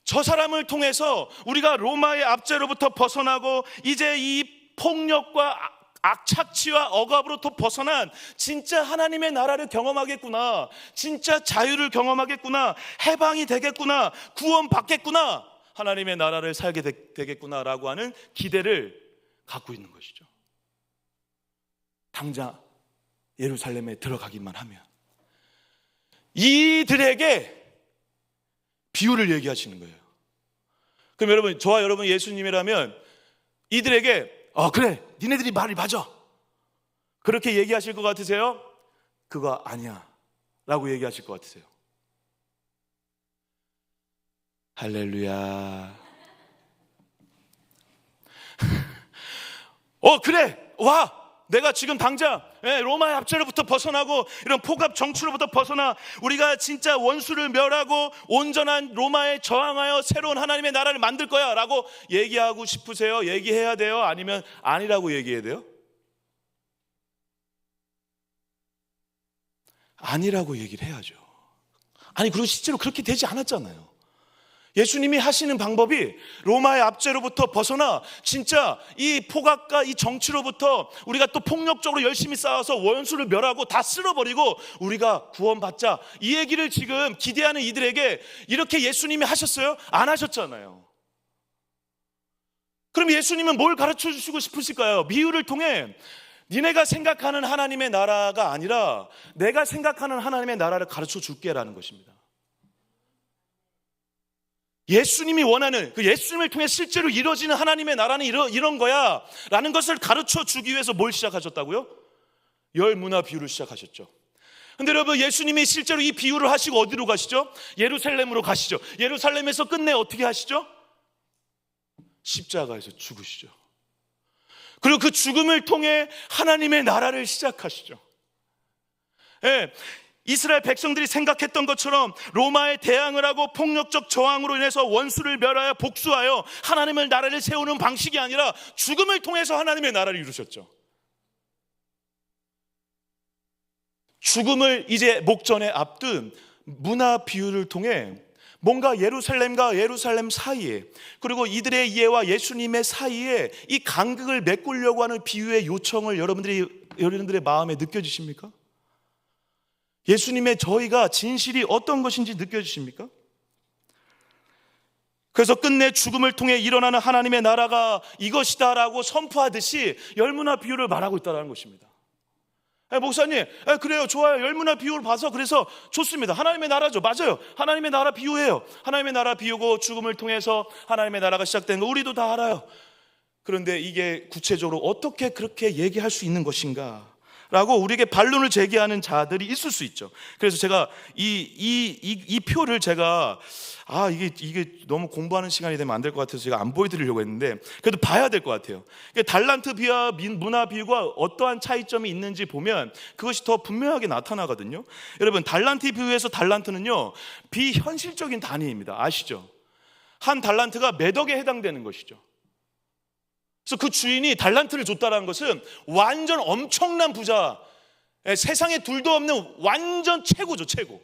저 사람을 통해서 우리가 로마의 압제로부터 벗어나고 이제 이 폭력과 악착취와 억압으로부터 벗어난 진짜 하나님의 나라를 경험하겠구나, 진짜 자유를 경험하겠구나, 해방이 되겠구나, 구원받겠구나, 하나님의 나라를 살게 되겠구나라고 하는 기대를 갖고 있는 것이죠. 당장 예루살렘에 들어가기만 하면. 이들에게 비유를 얘기하시는 거예요. 그럼 여러분, 저와 여러분 예수님이라면 이들에게 그래, 니네들이 말이 맞아, 그렇게 얘기하실 것 같으세요? 그거 아니야 라고 얘기하실 것 같으세요? 할렐루야. 그래, 와, 내가 지금 당장 로마의 압제로부터 벗어나고 이런 폭압 정치로부터 벗어나 우리가 진짜 원수를 멸하고 온전한 로마에 저항하여 새로운 하나님의 나라를 만들 거야 라고 얘기하고 싶으세요? 얘기해야 돼요? 아니면 아니라고 얘기해야 돼요? 아니라고 얘기를 해야죠. 아니, 그리고 실제로 그렇게 되지 않았잖아요. 예수님이 하시는 방법이 로마의 압제로부터 벗어나 진짜 이 폭악과 이 정치로부터 우리가 또 폭력적으로 열심히 싸워서 원수를 멸하고 다 쓸어버리고 우리가 구원받자, 이 얘기를 지금 기대하는 이들에게 이렇게 예수님이 하셨어요? 안 하셨잖아요. 그럼 예수님은 뭘 가르쳐 주시고 싶으실까요? 비유를 통해 니네가 생각하는 하나님의 나라가 아니라 내가 생각하는 하나님의 나라를 가르쳐 줄게라는 것입니다. 예수님이 원하는, 그 예수님을 통해 실제로 이루어지는 하나님의 나라는 이런 거야 라는 것을 가르쳐 주기 위해서 뭘 시작하셨다고요? 열 문화 비유를 시작하셨죠. 근데 여러분, 예수님이 실제로 이 비유를 하시고 어디로 가시죠? 예루살렘으로 가시죠. 예루살렘에서 끝내 어떻게 하시죠? 십자가에서 죽으시죠. 그리고 그 죽음을 통해 하나님의 나라를 시작하시죠. 이스라엘 백성들이 생각했던 것처럼 로마에 대항을 하고 폭력적 저항으로 인해서 원수를 멸하여 복수하여 하나님의 나라를 세우는 방식이 아니라 죽음을 통해서 하나님의 나라를 이루셨죠. 죽음을 이제 목전에 앞둔 문화 비유를 통해 뭔가 예루살렘과 예루살렘 사이에, 그리고 이들의 이해와 예수님의 사이에 이 간극을 메꾸려고 하는 비유의 요청을 여러분들의 마음에 느껴지십니까? 예수님의 저희가 진실이 어떤 것인지 느껴지십니까? 그래서 끝내 죽음을 통해 일어나는 하나님의 나라가 이것이다라고 선포하듯이 열문화 비유를 말하고 있다는 것입니다. 목사님, 그래요, 좋아요, 열문화 비유를 봐서 그래서 좋습니다. 하나님의 나라죠. 맞아요, 하나님의 나라 비유예요. 하나님의 나라 비유고 죽음을 통해서 하나님의 나라가 시작된 거 우리도 다 알아요. 그런데 이게 구체적으로 어떻게 그렇게 얘기할 수 있는 것인가 라고 우리에게 반론을 제기하는 자들이 있을 수 있죠. 그래서 제가 이 표를 제가 이게 너무 공부하는 시간이 되면 안 될 것 같아서 제가 안 보여드리려고 했는데, 그래도 봐야 될 것 같아요. 달란트 비유와 문화 비유가 어떠한 차이점이 있는지 보면 그것이 더 분명하게 나타나거든요. 여러분, 달란트 비유에서 달란트는요, 비현실적인 단위입니다. 아시죠? 한 달란트가 몇 억에 해당되는 것이죠. 그래서 그 주인이 달란트를 줬다는 것은 완전 엄청난 부자, 세상에 둘도 없는 완전 최고죠, 최고.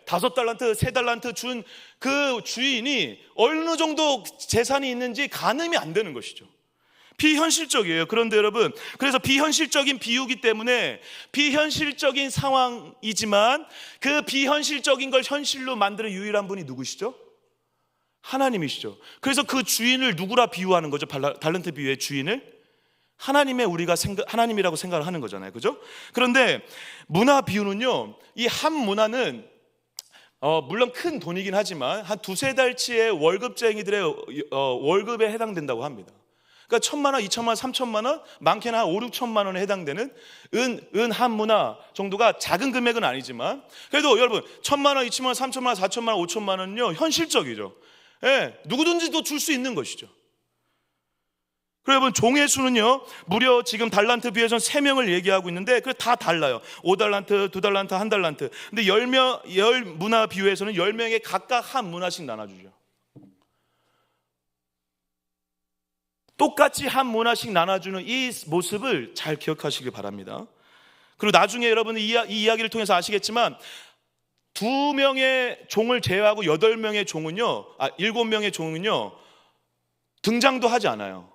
5달란트, 3달란트 준 그 주인이 어느 정도 재산이 있는지 가늠이 안 되는 것이죠. 비현실적이에요. 그런데 여러분, 그래서 비현실적인 비유기 때문에 비현실적인 상황이지만 그 비현실적인 걸 현실로 만드는 유일한 분이 누구시죠? 하나님이시죠. 그래서 그 주인을 누구라 비유하는 거죠? 달란트 비유의 주인을 하나님이라고 생각을 하는 거잖아요, 그죠? 그런데 문화 비유는요, 이 한 문화는 물론 큰 돈이긴 하지만 한 2-3달치의 월급쟁이들의 월급에 해당된다고 합니다. 그러니까 1,000만 원, 2,000만 원, 3,000만 원, 많게는 한 5-6천만 원에 해당되는 은 한 문화 정도가 작은 금액은 아니지만 그래도 여러분 1,000만 원, 2,000만 원, 3,000만 원, 4,000만 원, 5,000만 원은요 현실적이죠. 누구든지도 줄 수 있는 것이죠. 여러분, 종의 수는요, 무려 지금 달란트 비유에서는 3명을 얘기하고 있는데, 그 다 달라요. 5달란트, 2달란트, 1달란트. 근데 10문화 비유에서는 10명에 각각 한 문화씩 나눠주죠. 똑같이 한 문화씩 나눠주는 이 모습을 잘 기억하시길 바랍니다. 그리고 나중에 여러분은 이 이야기를 통해서 아시겠지만, 2명의 종을 제외하고 7명의 종은요, 7명의 종은요, 등장도 하지 않아요.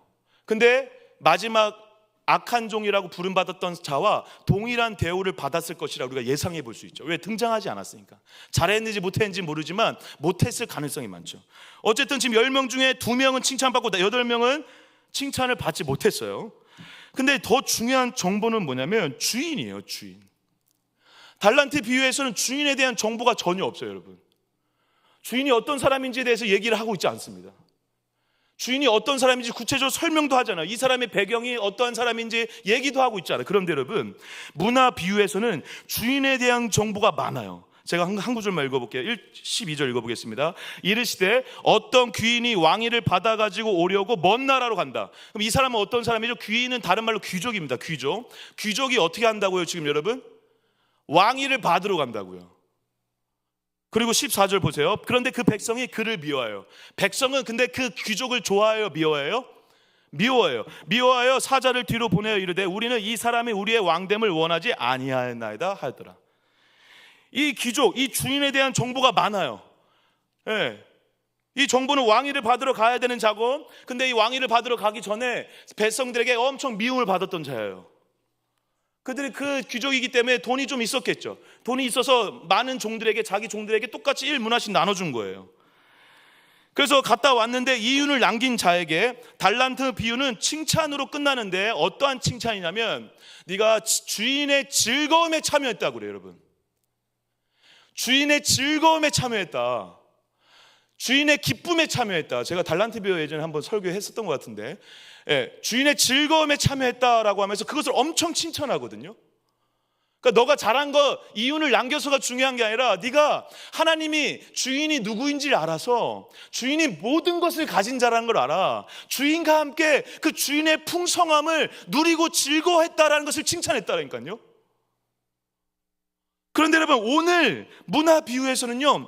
근데 마지막 악한 종이라고 부름받았던 자와 동일한 대우를 받았을 것이라 우리가 예상해 볼 수 있죠. 왜? 등장하지 않았으니까. 잘했는지 못했는지 모르지만 못했을 가능성이 많죠. 어쨌든 지금 10명 중에 2명은 칭찬받고 8명은 칭찬을 받지 못했어요. 근데 더 중요한 정보는 뭐냐면 주인이에요. 주인. 달란트 비유에서는 주인에 대한 정보가 전혀 없어요, 여러분. 주인이 어떤 사람인지에 대해서 얘기를 하고 있지 않습니다. 주인이 어떤 사람인지 구체적으로 설명도 하잖아요. 이 사람의 배경이 어떠한 사람인지 얘기도 하고 있잖아요. 그런데 여러분, 문화 비유에서는 주인에 대한 정보가 많아요. 제가 한 구절만 읽어볼게요. 12절 읽어보겠습니다. 이르시되 어떤 귀인이 왕위를 받아가지고 오려고 먼 나라로 간다. 그럼 이 사람은 어떤 사람이죠? 귀인은 다른 말로 귀족입니다. 귀족. 귀족이 어떻게 한다고요, 지금 여러분? 왕위를 받으러 간다고요. 그리고 14절 보세요. 그런데 그 백성이 그를 미워해요. 백성은 근데 그 귀족을 좋아해요, 미워해요? 미워해요. 미워하여 사자를 뒤로 보내어 이르되 우리는 이 사람이 우리의 왕됨을 원하지 아니하였나이다 하더라. 이 귀족, 이 주인에 대한 정보가 많아요. 예. 이 정보는 왕위를 받으러 가야 되는 자고, 근데 이 왕위를 받으러 가기 전에 백성들에게 엄청 미움을 받았던 자예요. 그들이 그 귀족이기 때문에 돈이 좀 있었겠죠. 돈이 있어서 많은 종들에게, 자기 종들에게 똑같이 1문화씩 나눠준 거예요. 그래서 갔다 왔는데 이윤을 남긴 자에게 달란트 비유는 칭찬으로 끝나는데, 어떠한 칭찬이냐면 네가 주인의 즐거움에 참여했다고 그래요, 여러분. 주인의 즐거움에 참여했다. 주인의 기쁨에 참여했다. 제가 달란트 비유 예전에 한번 설교했었던 것 같은데, 주인의 즐거움에 참여했다라고 하면서 그것을 엄청 칭찬하거든요. 그러니까 너가 잘한 거 이윤을 남겨서가 중요한 게 아니라, 네가 하나님이 주인이 누구인지를 알아서 주인이 모든 것을 가진 자라는 걸 알아. 주인과 함께 그 주인의 풍성함을 누리고 즐거워했다라는 것을 칭찬했다라니까요. 그런데 여러분, 오늘 문화 비유에서는요,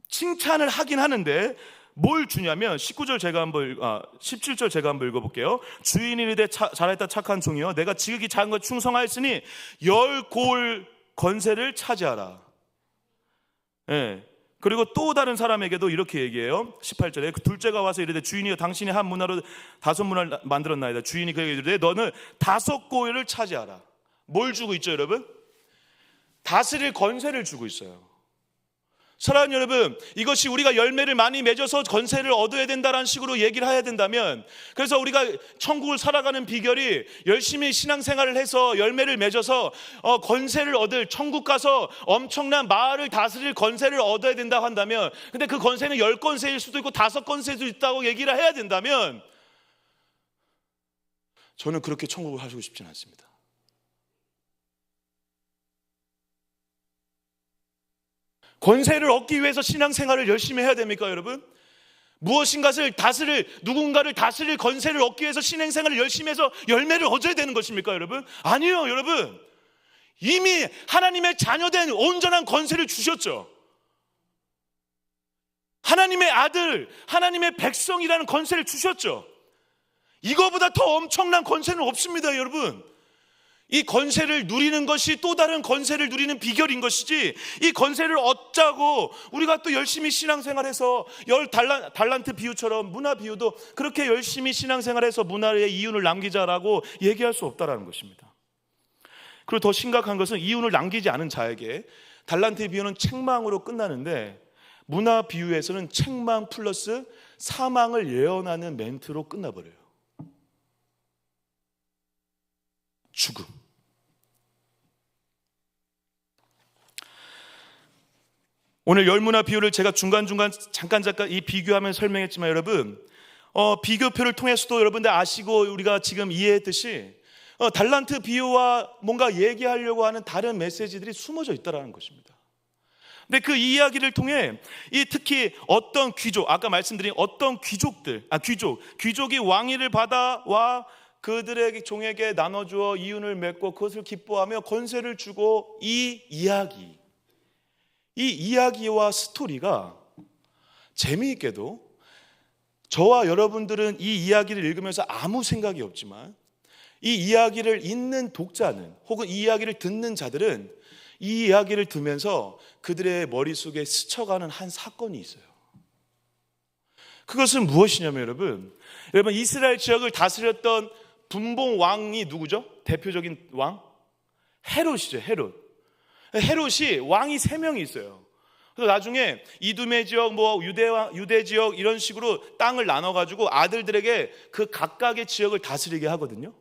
칭찬을 하긴 하는데 뭘 주냐면 17절 제가 한번 읽어볼게요. 주인이 이르되 잘했다 착한 종이여, 내가 지극히 작은 것 충성하였으니 10골 권세를 차지하라. 그리고 또 다른 사람에게도 이렇게 얘기해요. 18절에 그 둘째가 와서 이르되 주인이여 당신이 한 문화로 5문화를 만들었나이다. 주인이 그에게 이르되 너는 5골을 차지하라. 뭘 주고 있죠, 여러분? 다스릴 권세를 주고 있어요. 사랑하는 여러분, 이것이 우리가 열매를 많이 맺어서 권세를 얻어야 된다는 식으로 얘기를 해야 된다면, 그래서 우리가 천국을 살아가는 비결이 열심히 신앙생활을 해서 열매를 맺어서 권세를 얻을, 천국 가서 엄청난 마을을 다스릴 권세를 얻어야 된다고 한다면, 근데 그 권세는 10권세일 수도 있고 5권세일 수도 있다고 얘기를 해야 된다면, 저는 그렇게 천국을 가시고 싶지는 않습니다. 권세를 얻기 위해서 신앙생활을 열심히 해야 됩니까, 여러분? 무엇인가를 다스릴, 누군가를 다스릴 권세를 얻기 위해서 신앙생활을 열심히 해서 열매를 얻어야 되는 것입니까, 여러분? 아니요, 여러분. 이미 하나님의 자녀된 온전한 권세를 주셨죠. 하나님의 아들, 하나님의 백성이라는 권세를 주셨죠. 이거보다 더 엄청난 권세는 없습니다, 여러분. 이 권세를 누리는 것이 또 다른 권세를 누리는 비결인 것이지, 이 권세를 얻자고 우리가 또 열심히 신앙생활해서 달란트 비유처럼 문화 비유도 그렇게 열심히 신앙생활해서 문화의 이윤을 남기자라고 얘기할 수 없다라는 것입니다. 그리고 더 심각한 것은 이윤을 남기지 않은 자에게 달란트 비유는 책망으로 끝나는데, 문화 비유에서는 책망 플러스 사망을 예언하는 멘트로 끝나버려요. 죽음. 오늘 열문화 비유를 제가 중간중간 잠깐 이 비교하면서 설명했지만, 여러분, 비교표를 통해서도 여러분들 아시고 우리가 지금 이해했듯이 달란트 비유와 뭔가 얘기하려고 하는 다른 메시지들이 숨어져 있다는 것입니다. 근데 그 이야기를 통해 이 특히 어떤 귀족, 아까 말씀드린 어떤 귀족이 왕위를 받아와 그들에게 종에게 나눠주어 이윤을 맺고 그것을 기뻐하며 권세를 주고 이 이야기와 스토리가 재미있게도 저와 여러분들은 이 이야기를 읽으면서 아무 생각이 없지만 이 이야기를 읽는 독자는 혹은 이 이야기를 듣는 자들은 이 이야기를 들으면서 그들의 머릿속에 스쳐가는 한 사건이 있어요. 그것은 무엇이냐면 여러분 이스라엘 지역을 다스렸던 분봉 왕이 누구죠? 대표적인 왕? 헤롯이죠. 헤롯이 왕이 3명이 있어요. 그래서 나중에 이두메 지역, 유대 지역 이런 식으로 땅을 나눠가지고 아들들에게 그 각각의 지역을 다스리게 하거든요.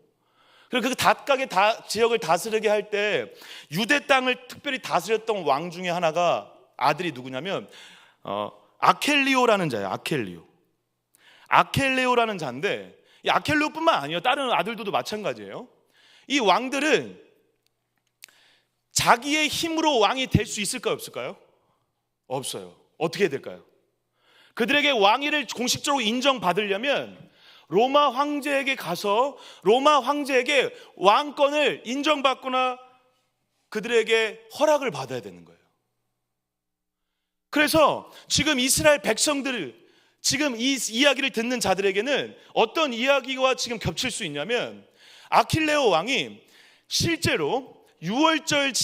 그리고 그 각각의 지역을 다스리게 할 때 유대 땅을 특별히 다스렸던 왕 중에 하나가 아들이 누구냐면 아켈리오라는 자예요. 아켈레오라는 자인데 이 아켈레오뿐만 아니에요. 다른 아들들도 마찬가지예요. 이 왕들은 자기의 힘으로 왕이 될 수 있을까요? 없을까요? 없어요. 어떻게 해야 될까요? 그들에게 왕위를 공식적으로 인정받으려면 로마 황제에게 가서 로마 황제에게 왕권을 인정받거나 그들에게 허락을 받아야 되는 거예요. 그래서 지금 이스라엘 백성들, 지금 이 이야기를 듣는 자들에게는 어떤 이야기와 지금 겹칠 수 있냐면 아킬레오 왕이 실제로 유월절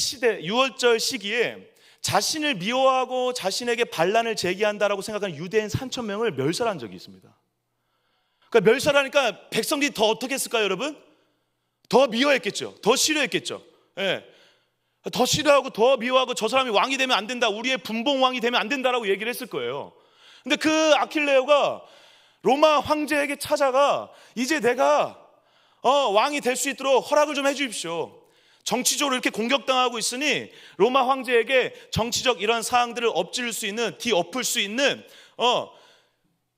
시기에 자신을 미워하고 자신에게 반란을 제기한다라고 생각하는 유대인 3,000명을 멸살한 적이 있습니다. 그러니까 멸살하니까 백성들이 더 어떻게 했을까요, 여러분? 더 미워했겠죠. 더 싫어했겠죠. 예. 더 싫어하고 더 미워하고 저 사람이 왕이 되면 안 된다, 우리의 분봉 왕이 되면 안 된다라고 얘기를 했을 거예요. 근데 그 아킬레오가 로마 황제에게 찾아가 이제 내가 왕이 될 수 있도록 허락을 좀 해주십시오. 정치적으로 이렇게 공격당하고 있으니 로마 황제에게 정치적 이런 사항들을 엎을 수 있는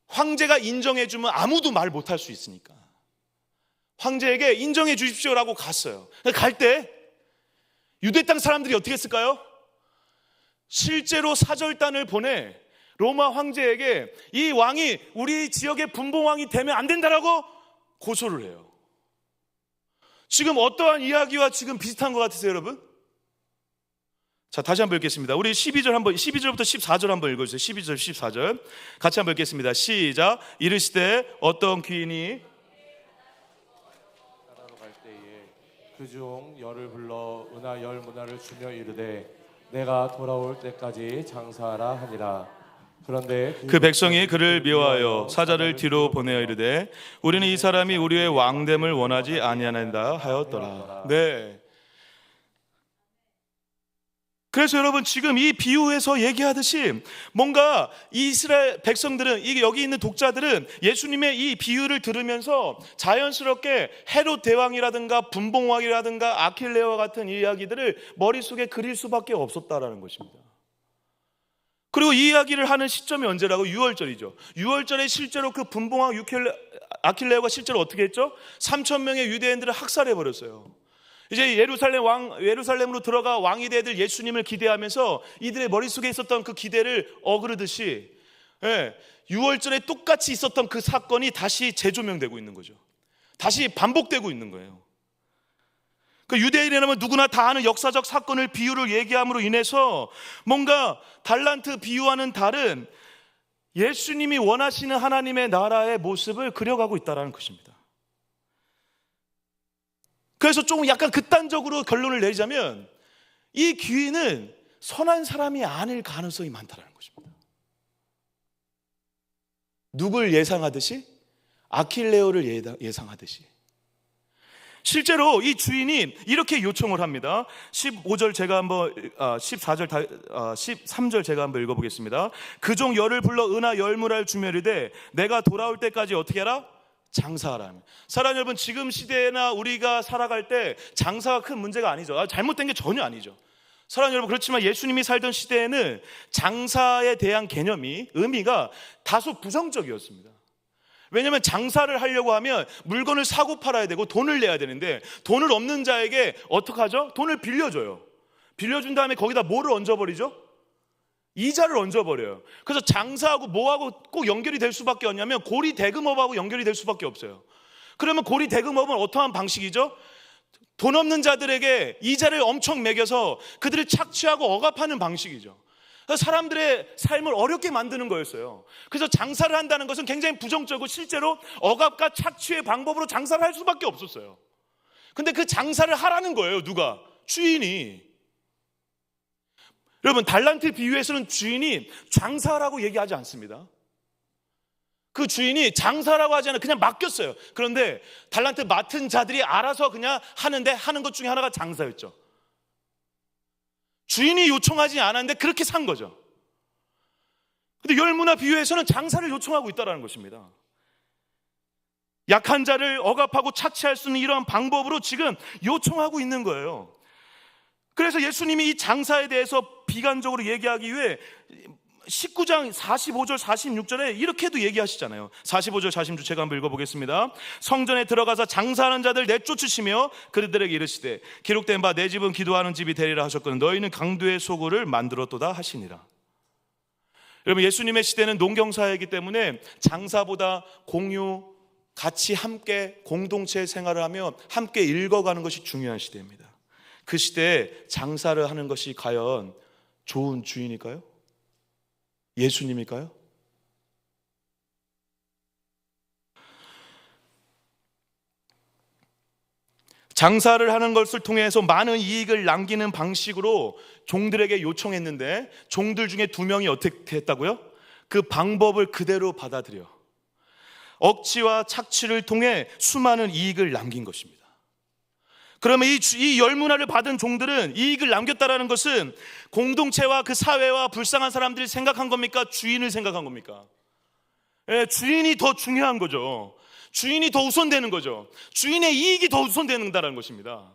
황제가 인정해주면 아무도 말 못할 수 있으니까 황제에게 인정해 주십시오라고 갔어요. 갈 때 유대 땅 사람들이 어떻게 했을까요? 실제로 사절단을 보내 로마 황제에게 이 왕이 우리 지역의 분봉왕이 되면 안 된다라고 고소를 해요. 지금 어떠한 이야기와 지금 비슷한 것 같으세요, 여러분? 자, 다시 한번 읽겠습니다. 우리 12절부터 14절 한번 읽어주세요. 12절, 14절 같이 한번 읽겠습니다. 시작. 이르시되 어떤 귀인이 나라로 갈 때에 그중 열을 불러 은하 열 문화를 주며 이르되 내가 돌아올 때까지 장사하라 하니라. 그런데 그 백성이 그를 미워하여 사자를 뒤로 보내어 이르되 우리는 이 사람이 우리의 왕됨을 원하지 아니하는다 하였더라. 네. 그래서 여러분 지금 이 비유에서 얘기하듯이 뭔가 이스라엘 백성들은 여기 있는 독자들은 예수님의 이 비유를 들으면서 자연스럽게 헤롯 대왕이라든가 분봉왕이라든가 아킬레오와 같은 이야기들을 머릿속에 그릴 수밖에 없었다라는 것입니다. 그리고 이 이야기를 하는 시점이 언제라고? 6월절이죠. 6월절에 실제로 그 분봉왕 아킬레오가 실제로 어떻게 했죠? 3,000명의 유대인들을 학살해버렸어요. 이제 예루살렘으로 들어가 왕이 되들 예수님을 기대하면서 이들의 머릿속에 있었던 그 기대를 어그르듯이 6월절에 똑같이 있었던 그 사건이 다시 재조명되고 있는 거죠. 다시 반복되고 있는 거예요. 그 유대인이라면 누구나 다 아는 역사적 사건을 비유를 얘기함으로 인해서 뭔가 달란트 비유와는 다른 예수님이 원하시는 하나님의 나라의 모습을 그려가고 있다는 것입니다. 그래서 조금 약간 극단적으로 결론을 내리자면 이 귀인은 선한 사람이 아닐 가능성이 많다는 것입니다. 누굴 예상하듯이? 아킬레오를 예상하듯이. 실제로 이 주인이 이렇게 요청을 합니다. 15절 제가 한번 13절 제가 한번 읽어보겠습니다. 그종 열을 불러 은하 열무라를 주며 이르되 내가 돌아올 때까지 어떻게 하라? 장사하라. 사랑하는 여러분, 지금 시대나 우리가 살아갈 때 장사가 큰 문제가 아니죠. 잘못된 게 전혀 아니죠. 사랑하는 여러분, 그렇지만 예수님이 살던 시대에는 장사에 대한 의미가 다소 부정적이었습니다. 왜냐하면 장사를 하려고 하면 물건을 사고 팔아야 되고 돈을 내야 되는데 돈을 없는 자에게 어떻게 하죠? 돈을 빌려줘요. 빌려준 다음에 거기다 뭐를 얹어버리죠? 이자를 얹어버려요. 그래서 장사하고 뭐하고 꼭 연결이 될 수밖에 없냐면 고리 대금업하고 연결이 될 수밖에 없어요. 그러면 고리 대금업은 어떠한 방식이죠? 돈 없는 자들에게 이자를 엄청 매겨서 그들을 착취하고 억압하는 방식이죠. 그래서 사람들의 삶을 어렵게 만드는 거였어요. 그래서 장사를 한다는 것은 굉장히 부정적이고 실제로 억압과 착취의 방법으로 장사를 할 수밖에 없었어요. 근데 그 장사를 하라는 거예요. 누가? 주인이. 여러분, 달란트 비유에서는 주인이 장사라고 얘기하지 않습니다. 그 주인이 장사라고 하지 않아요. 그냥 맡겼어요. 그런데 달란트 맡은 자들이 알아서 그냥 하는데 하는 것 중에 하나가 장사였죠. 주인이 요청하지 않았는데 그렇게 산 거죠. 근데 열무나 비유에서는 장사를 요청하고 있다는 것입니다. 약한 자를 억압하고 착취할 수 있는 이러한 방법으로 지금 요청하고 있는 거예요. 그래서 예수님이 이 장사에 대해서 비관적으로 얘기하기 위해 19장 45절 46절에 이렇게도 얘기하시잖아요. 45절 46절 제가 한번 읽어보겠습니다. 성전에 들어가서 장사하는 자들 내쫓으시며 그들에게 이르시되 기록된 바 내 집은 기도하는 집이 되리라 하셨거든 너희는 강도의 소굴을 만들었도다 하시니라. 여러분, 예수님의 시대는 농경사회이기 때문에 장사보다 공유, 같이 함께 공동체 생활을 하며 함께 읽어가는 것이 중요한 시대입니다. 그 시대에 장사를 하는 것이 과연 좋은 주인일까요? 예수님일까요? 장사를 하는 것을 통해서 많은 이익을 남기는 방식으로 종들에게 요청했는데 종들 중에 2명이 어떻게 했다고요? 그 방법을 그대로 받아들여 억지와 착취를 통해 수많은 이익을 남긴 것입니다. 그러면 이 열문화를 받은 종들은 이익을 남겼다라는 것은 공동체와 그 사회와 불쌍한 사람들을 생각한 겁니까? 주인을 생각한 겁니까? 주인이 더 중요한 거죠. 주인이 더 우선되는 거죠. 주인의 이익이 더 우선된다는 것입니다.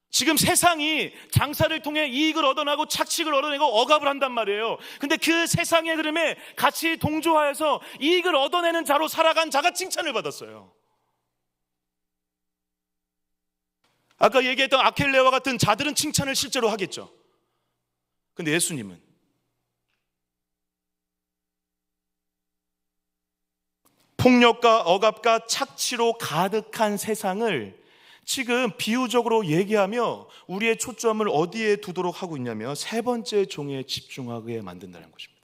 지금 세상이 장사를 통해 이익을 얻어나고 착취를 얻어내고 억압을 한단 말이에요. 근데 그 세상의 흐름에 같이 동조하여서 이익을 얻어내는 자로 살아간 자가 칭찬을 받았어요. 아까 얘기했던 아켈레와 같은 자들은 칭찬을 실제로 하겠죠. 근데 예수님은 폭력과 억압과 착취로 가득한 세상을 지금 비유적으로 얘기하며 우리의 초점을 어디에 두도록 하고 있냐면 3번째 종에 집중하게 만든다는 것입니다.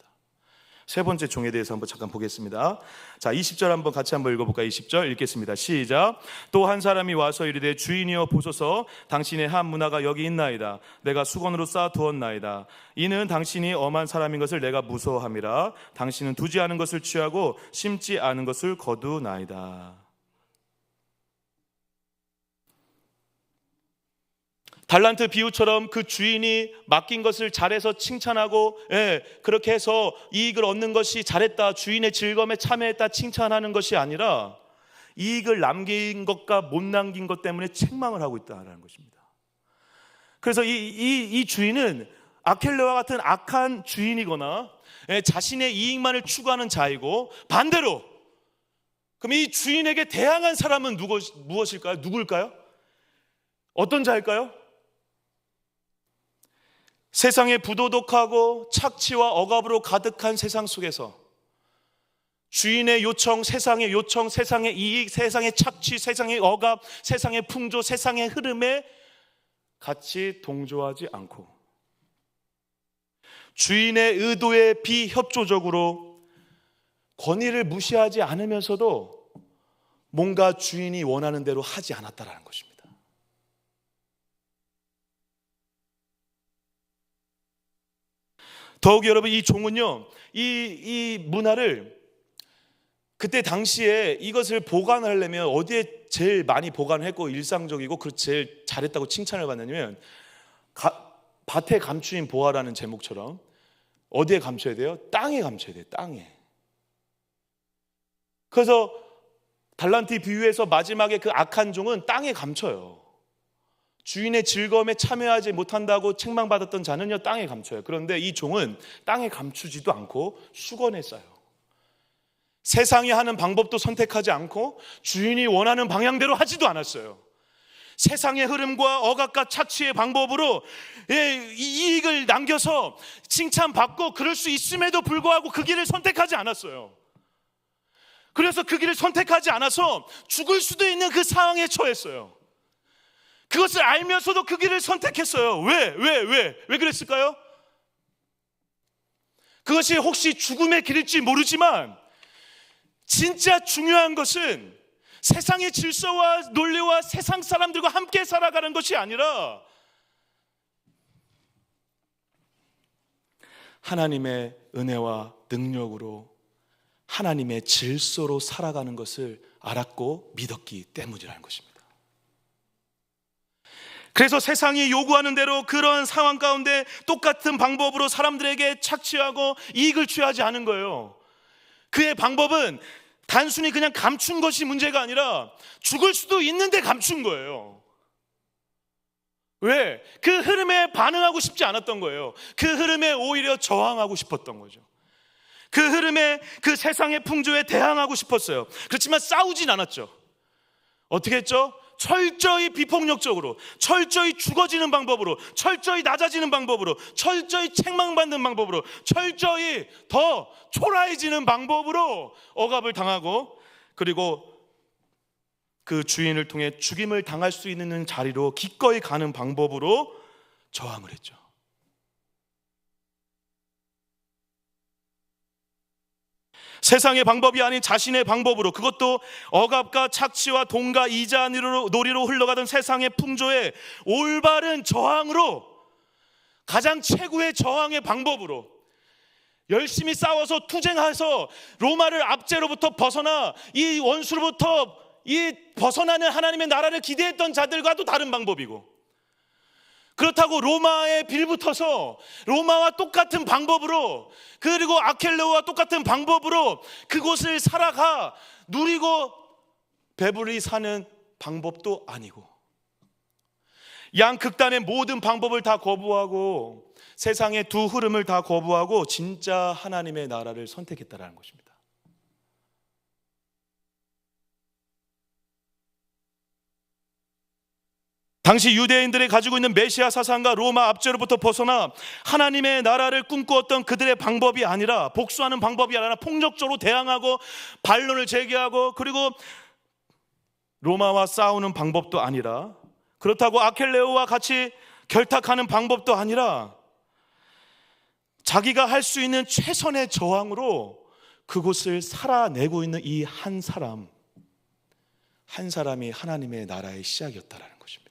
3번째 종에 대해서 한번 잠깐 보겠습니다. 자, 20절 한번 같이 한번 읽어볼까요? 20절 읽겠습니다. 시작. 또 한 사람이 와서 이르되 주인이여 보소서 당신의 한 문화가 여기 있나이다. 내가 수건으로 쌓아두었나이다. 이는 당신이 엄한 사람인 것을 내가 무서워함이라. 당신은 두지 않은 것을 취하고 심지 않은 것을 거두나이다. 달란트 비유처럼 그 주인이 맡긴 것을 잘해서 칭찬하고 그렇게 해서 이익을 얻는 것이 잘했다, 주인의 즐거움에 참여했다 칭찬하는 것이 아니라 이익을 남긴 것과 못 남긴 것 때문에 책망을 하고 있다는 것입니다. 그래서 이 주인은 아켈레와 같은 악한 주인이거나 자신의 이익만을 추구하는 자이고, 반대로 그럼 이 주인에게 대항한 사람은 무엇일까요? 누굴까요? 어떤 자일까요? 세상에 부도덕하고 착취와 억압으로 가득한 세상 속에서 주인의 요청, 세상의 요청, 세상의 이익, 세상의 착취, 세상의 억압, 세상의 풍조, 세상의 흐름에 같이 동조하지 않고 주인의 의도에 비협조적으로 권위를 무시하지 않으면서도 뭔가 주인이 원하는 대로 하지 않았다는 것입니다. 더욱 여러분, 이 종은요, 이 문화를 그때 당시에 이것을 보관하려면 어디에 제일 많이 보관했고 일상적이고 그 제일 잘했다고 칭찬을 받느냐면 밭에 감추인 보화라는 제목처럼 어디에 감춰야 돼요? 땅에 감춰야 돼요. 땅에. 그래서 달란트 비유에서 마지막에 그 악한 종은 땅에 감춰요. 주인의 즐거움에 참여하지 못한다고 책망받았던 자는요, 땅에 감춰요. 그런데 이 종은 땅에 감추지도 않고 수건에 싸요. 세상이 하는 방법도 선택하지 않고 주인이 원하는 방향대로 하지도 않았어요. 세상의 흐름과 억압과 착취의 방법으로 이익을 이름을 남겨서 칭찬받고 그럴 수 있음에도 불구하고 그 길을 선택하지 않았어요. 그래서 그 길을 선택하지 않아서 죽을 수도 있는 그 상황에 처했어요. 그것을 알면서도 그 길을 선택했어요. 왜 그랬을까요? 그것이 혹시 죽음의 길일지 모르지만 진짜 중요한 것은 세상의 질서와 논리와 세상 사람들과 함께 살아가는 것이 아니라 하나님의 은혜와 능력으로 하나님의 질서로 살아가는 것을 알았고 믿었기 때문이라는 것입니다. 그래서 세상이 요구하는 대로 그런 상황 가운데 똑같은 방법으로 사람들에게 착취하고 이익을 취하지 않은 거예요. 그의 방법은 단순히 그냥 감춘 것이 문제가 아니라 죽을 수도 있는데 감춘 거예요. 왜? 그 흐름에 반응하고 싶지 않았던 거예요. 그 흐름에 오히려 저항하고 싶었던 거죠. 그 흐름에, 그 세상의 풍조에 대항하고 싶었어요. 그렇지만 싸우진 않았죠. 어떻게 했죠? 철저히 비폭력적으로, 철저히 죽어지는 방법으로, 철저히 낮아지는 방법으로, 철저히 책망받는 방법으로, 철저히 더 초라해지는 방법으로 억압을 당하고, 그리고 그 주인을 통해 죽임을 당할 수 있는 자리로 기꺼이 가는 방법으로 저항을 했죠. 세상의 방법이 아닌 자신의 방법으로, 그것도 억압과 착취와 돈과 이자 놀이로 흘러가던 세상의 풍조에 올바른 저항으로, 가장 최고의 저항의 방법으로 열심히 싸워서 투쟁해서 로마를 압제로부터 벗어나 이 원수로부터 이 벗어나는 하나님의 나라를 기대했던 자들과도 다른 방법이고, 그렇다고 로마에 빌붙어서 로마와 똑같은 방법으로, 그리고 아켈레오와 똑같은 방법으로 그곳을 살아가 누리고 배불리 사는 방법도 아니고, 양극단의 모든 방법을 다 거부하고 세상의 두 흐름을 다 거부하고 진짜 하나님의 나라를 선택했다라는 것입니다. 당시 유대인들이 가지고 있는 메시아 사상과 로마 압제로부터 벗어나 하나님의 나라를 꿈꾸었던 그들의 방법이 아니라, 복수하는 방법이 아니라 폭력적으로 대항하고 반론을 제기하고, 그리고 로마와 싸우는 방법도 아니라, 그렇다고 아켈레오와 같이 결탁하는 방법도 아니라, 자기가 할 수 있는 최선의 저항으로 그곳을 살아내고 있는 이 한 사람이 하나님의 나라의 시작이었다라는 것입니다.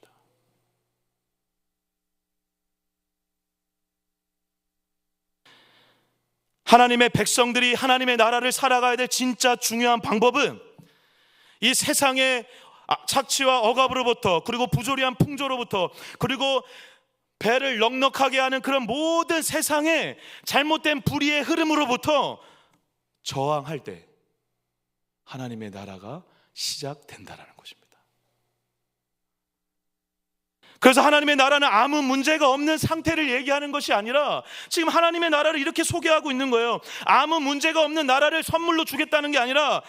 하나님의 백성들이 하나님의 나라를 살아가야 될 진짜 중요한 방법은 이 세상의 착취와 억압으로부터, 그리고 부조리한 풍조로부터, 그리고 배를 넉넉하게 하는 그런 모든 세상의 잘못된 불의의 흐름으로부터 저항할 때 하나님의 나라가 시작된다는 것입니다. 그래서 하나님의 나라는 아무 문제가 없는 상태를 얘기하는 것이 아니라, 지금 하나님의 나라를 이렇게 소개하고 있는 거예요. 아무 문제가 없는 나라를 선물로 주겠다는 게 아니라,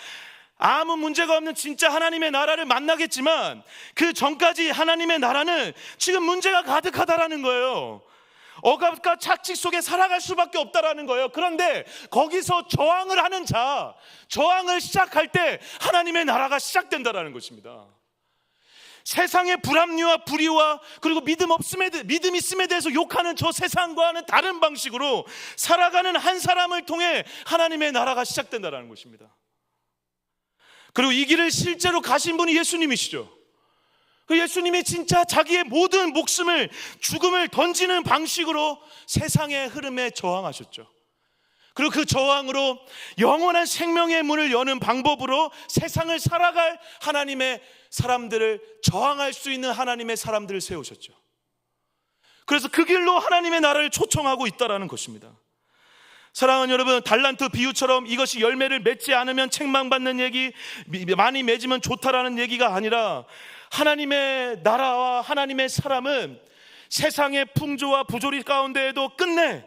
아무 문제가 없는 진짜 하나님의 나라를 만나겠지만 그 전까지 하나님의 나라는 지금 문제가 가득하다라는 거예요. 억압과 착취 속에 살아갈 수밖에 없다라는 거예요. 그런데 거기서 저항을 하는 자, 저항을 시작할 때 하나님의 나라가 시작된다라는 것입니다. 세상의 불합리와 불의와 그리고 믿음 있음에 대해서 욕하는 저 세상과는 다른 방식으로 살아가는 한 사람을 통해 하나님의 나라가 시작된다는 것입니다. 그리고 이 길을 실제로 가신 분이 예수님이시죠. 그 예수님이 진짜 자기의 모든 목숨을, 죽음을 던지는 방식으로 세상의 흐름에 저항하셨죠. 그리고 그 저항으로 영원한 생명의 문을 여는 방법으로 세상을 살아갈 하나님의 사람들을, 저항할 수 있는 하나님의 사람들을 세우셨죠. 그래서 그 길로 하나님의 나라를 초청하고 있다는 것입니다. 사랑하는 여러분, 달란트 비유처럼 이것이 열매를 맺지 않으면 책망받는 얘기, 많이 맺으면 좋다라는 얘기가 아니라, 하나님의 나라와 하나님의 사람은 세상의 풍조와 부조리 가운데에도 끝내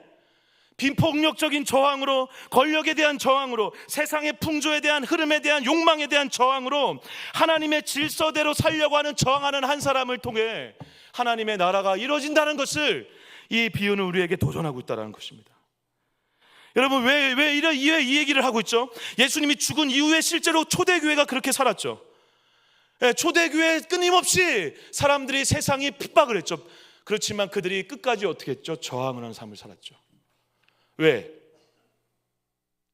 비폭력적인 저항으로, 권력에 대한 저항으로, 세상의 풍조에 대한 흐름에 대한 욕망에 대한 저항으로 하나님의 질서대로 살려고 하는, 저항하는 한 사람을 통해 하나님의 나라가 이루어진다는 것을 이 비유는 우리에게 도전하고 있다는 것입니다. 여러분, 왜 이 얘기를 하고 있죠? 예수님이 죽은 이후에 실제로 초대교회가 그렇게 살았죠. 초대교회 끊임없이 사람들이 세상이 핍박을 했죠. 그렇지만 그들이 끝까지 어떻게 했죠? 저항을 하는 삶을 살았죠. 왜?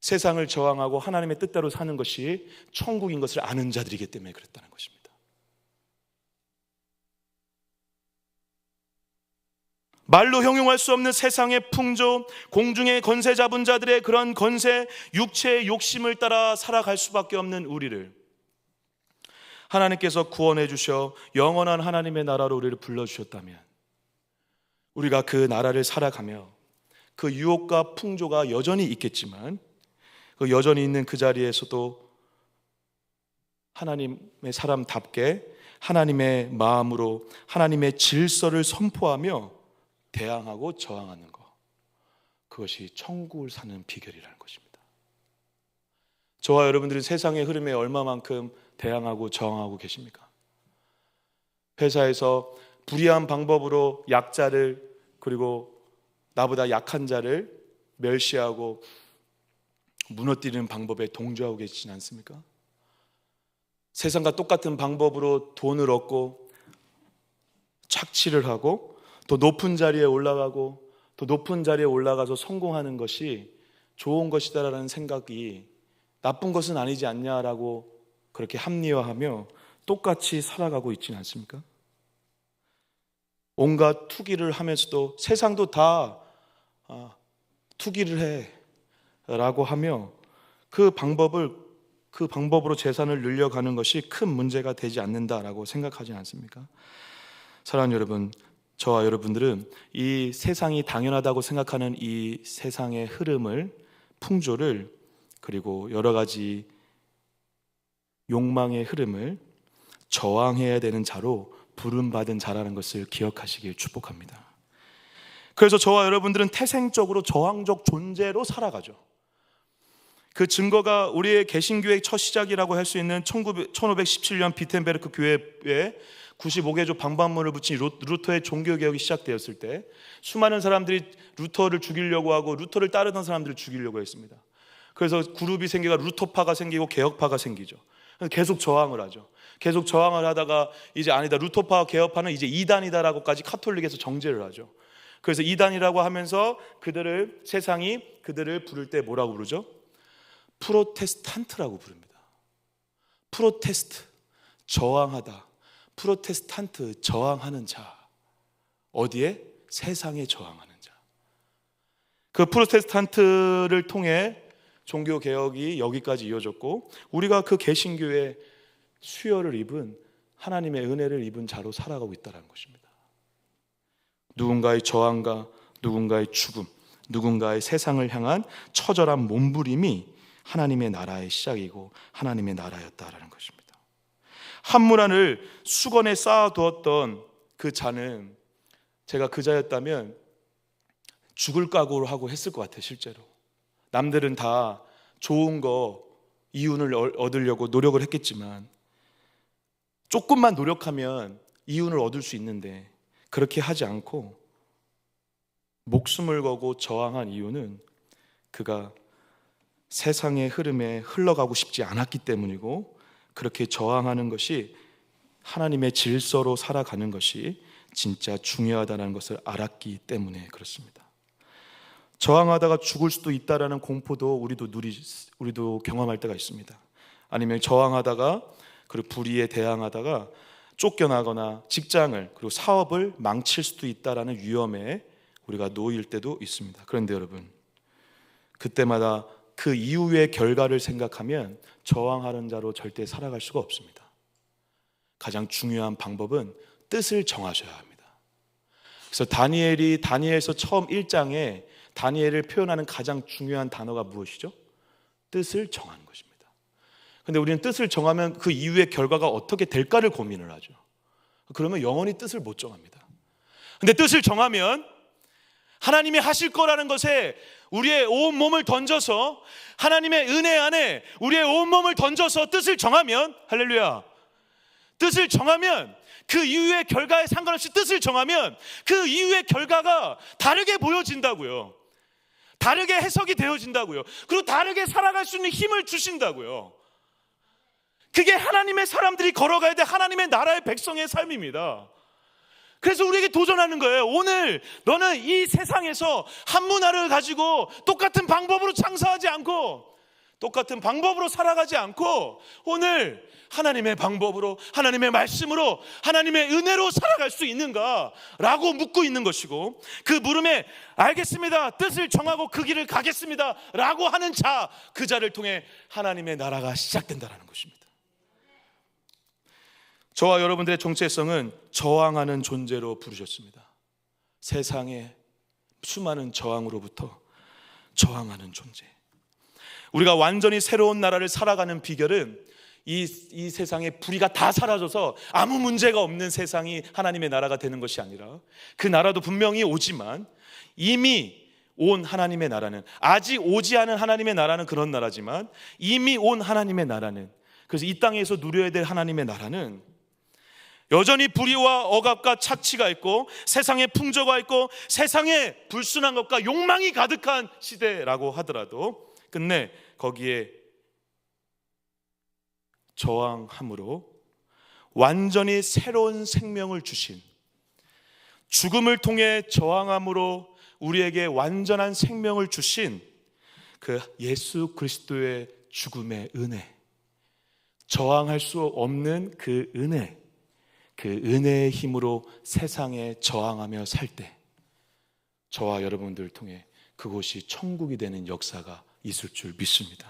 세상을 저항하고 하나님의 뜻대로 사는 것이 천국인 것을 아는 자들이기 때문에 그랬다는 것입니다. 말로 형용할 수 없는 세상의 풍조, 공중의 권세 잡은 자들의 그런 권세, 육체의 욕심을 따라 살아갈 수밖에 없는 우리를 하나님께서 구원해 주셔 영원한 하나님의 나라로 우리를 불러주셨다면 우리가 그 나라를 살아가며 그 유혹과 풍조가 여전히 있겠지만 그 여전히 있는 그 자리에서도 하나님의 사람답게 하나님의 마음으로 하나님의 질서를 선포하며 대항하고 저항하는 것, 그것이 천국을 사는 비결이라는 것입니다. 저와 여러분들이 세상의 흐름에 얼마만큼 대항하고 저항하고 계십니까? 회사에서 불의한 방법으로 약자를, 그리고 나보다 약한 자를 멸시하고 무너뜨리는 방법에 동조하고 계시지 않습니까? 세상과 똑같은 방법으로 돈을 얻고 착취를 하고 더 높은 자리에 올라가고 더 높은 자리에 올라가서 성공하는 것이 좋은 것이다라는 생각이 나쁜 것은 아니지 않냐라고 그렇게 합리화하며 똑같이 살아가고 있지는 않습니까? 온갖 투기를 하면서도 세상도 다 투기를 해 라고 하며 그 방법으로 재산을 늘려가는 것이 큰 문제가 되지 않는다라고 생각하지 않습니까? 사랑하는 여러분, 저와 여러분들은 이 세상이 당연하다고 생각하는 이 세상의 흐름을, 풍조를, 그리고 여러 가지 욕망의 흐름을 저항해야 되는 자로 부름받은 자라는 것을 기억하시길 축복합니다. 그래서 저와 여러분들은 태생적으로 저항적 존재로 살아가죠. 그 증거가 우리의 개신교의 첫 시작이라고 할 수 있는 1517년 비텐베르크 교회에 95개조 방반문을 붙인 루터의 종교개혁이 시작되었을 때 수많은 사람들이 루터를 죽이려고 하고 루터를 따르던 사람들을 죽이려고 했습니다. 그래서 그룹이 생기고 루터파가 생기고 개혁파가 생기죠. 계속 저항을 하죠. 계속 저항을 하다가 이제 아니다, 루터파 개혁파는 이제 이단이다라고까지 카톨릭에서 정죄를 하죠. 그래서 이단이라고 하면서 세상이 그들을 부를 때 뭐라고 부르죠? 프로테스탄트라고 부릅니다. 프로테스트, 저항하다. 프로테스탄트, 저항하는 자. 어디에? 세상에 저항하는 자. 그 프로테스탄트를 통해 종교개혁이 여기까지 이어졌고 우리가 그 개신교의 수혈을 입은 하나님의 은혜를 입은 자로 살아가고 있다는 것입니다. 누군가의 저항과 누군가의 죽음, 누군가의 세상을 향한 처절한 몸부림이 하나님의 나라의 시작이고 하나님의 나라였다라는 것입니다. 한문안을 수건에 쌓아두었던 그 자는, 제가 그 자였다면 죽을 각오를 하고 했을 것 같아요. 실제로 남들은 다 좋은 거, 이윤을 얻으려고 노력을 했겠지만 조금만 노력하면 이윤을 얻을 수 있는데 그렇게 하지 않고 목숨을 걸고 저항한 이유는 그가 세상의 흐름에 흘러가고 싶지 않았기 때문이고, 그렇게 저항하는 것이 하나님의 질서로 살아가는 것이 진짜 중요하다는 것을 알았기 때문에 그렇습니다. 저항하다가 죽을 수도 있다라는 공포도 우리도 경험할 때가 있습니다. 아니면 저항하다가, 그리고 불의에 대항하다가 쫓겨나거나 직장을, 그리고 사업을 망칠 수도 있다라는 위험에 우리가 놓일 때도 있습니다. 그런데 여러분, 그때마다 그 이후의 결과를 생각하면 저항하는 자로 절대 살아갈 수가 없습니다. 가장 중요한 방법은 뜻을 정하셔야 합니다. 그래서 다니엘서 처음 1장에 다니엘을 표현하는 가장 중요한 단어가 무엇이죠? 뜻을 정하는 것입니다. 그런데 우리는 뜻을 정하면 그 이후의 결과가 어떻게 될까를 고민을 하죠. 그러면 영원히 뜻을 못 정합니다. 그런데 뜻을 정하면 하나님이 하실 거라는 것에 우리의 온 몸을 던져서, 하나님의 은혜 안에 우리의 온 몸을 던져서 뜻을 정하면, 할렐루야, 뜻을 정하면 그 이후의 결과에 상관없이 뜻을 정하면 그 이후의 결과가 다르게 보여진다고요. 다르게 해석이 되어진다고요. 그리고 다르게 살아갈 수 있는 힘을 주신다고요. 그게 하나님의 사람들이 걸어가야 될 하나님의 나라의 백성의 삶입니다. 그래서 우리에게 도전하는 거예요. 오늘 너는 이 세상에서 한 문화를 가지고 똑같은 방법으로 장사하지 않고 똑같은 방법으로 살아가지 않고 오늘 하나님의 방법으로, 하나님의 말씀으로, 하나님의 은혜로 살아갈 수 있는가? 라고 묻고 있는 것이고, 그 물음에 알겠습니다, 뜻을 정하고 그 길을 가겠습니다 라고 하는 자, 그 자를 통해 하나님의 나라가 시작된다는 것입니다. 저와 여러분들의 정체성은 저항하는 존재로 부르셨습니다. 세상의 수많은 저항으로부터 저항하는 존재. 우리가 완전히 새로운 나라를 살아가는 비결은 이 세상의 불의가 다 사라져서 아무 문제가 없는 세상이 하나님의 나라가 되는 것이 아니라, 그 나라도 분명히 오지만 이미 온 하나님의 나라는, 아직 오지 않은 하나님의 나라는 그런 나라지만 이미 온 하나님의 나라는, 그래서 이 땅에서 누려야 될 하나님의 나라는 여전히 불의와 억압과 착취가 있고 세상에 풍조가 있고 세상에 불순한 것과 욕망이 가득한 시대라고 하더라도 끝내 거기에 저항함으로 완전히 새로운 생명을 주신, 죽음을 통해 저항함으로 우리에게 완전한 생명을 주신 그 예수 그리스도의 죽음의 은혜, 저항할 수 없는 그 은혜, 그 은혜의 힘으로 세상에 저항하며 살 때 저와 여러분들을 통해 그곳이 천국이 되는 역사가 있을 줄 믿습니다.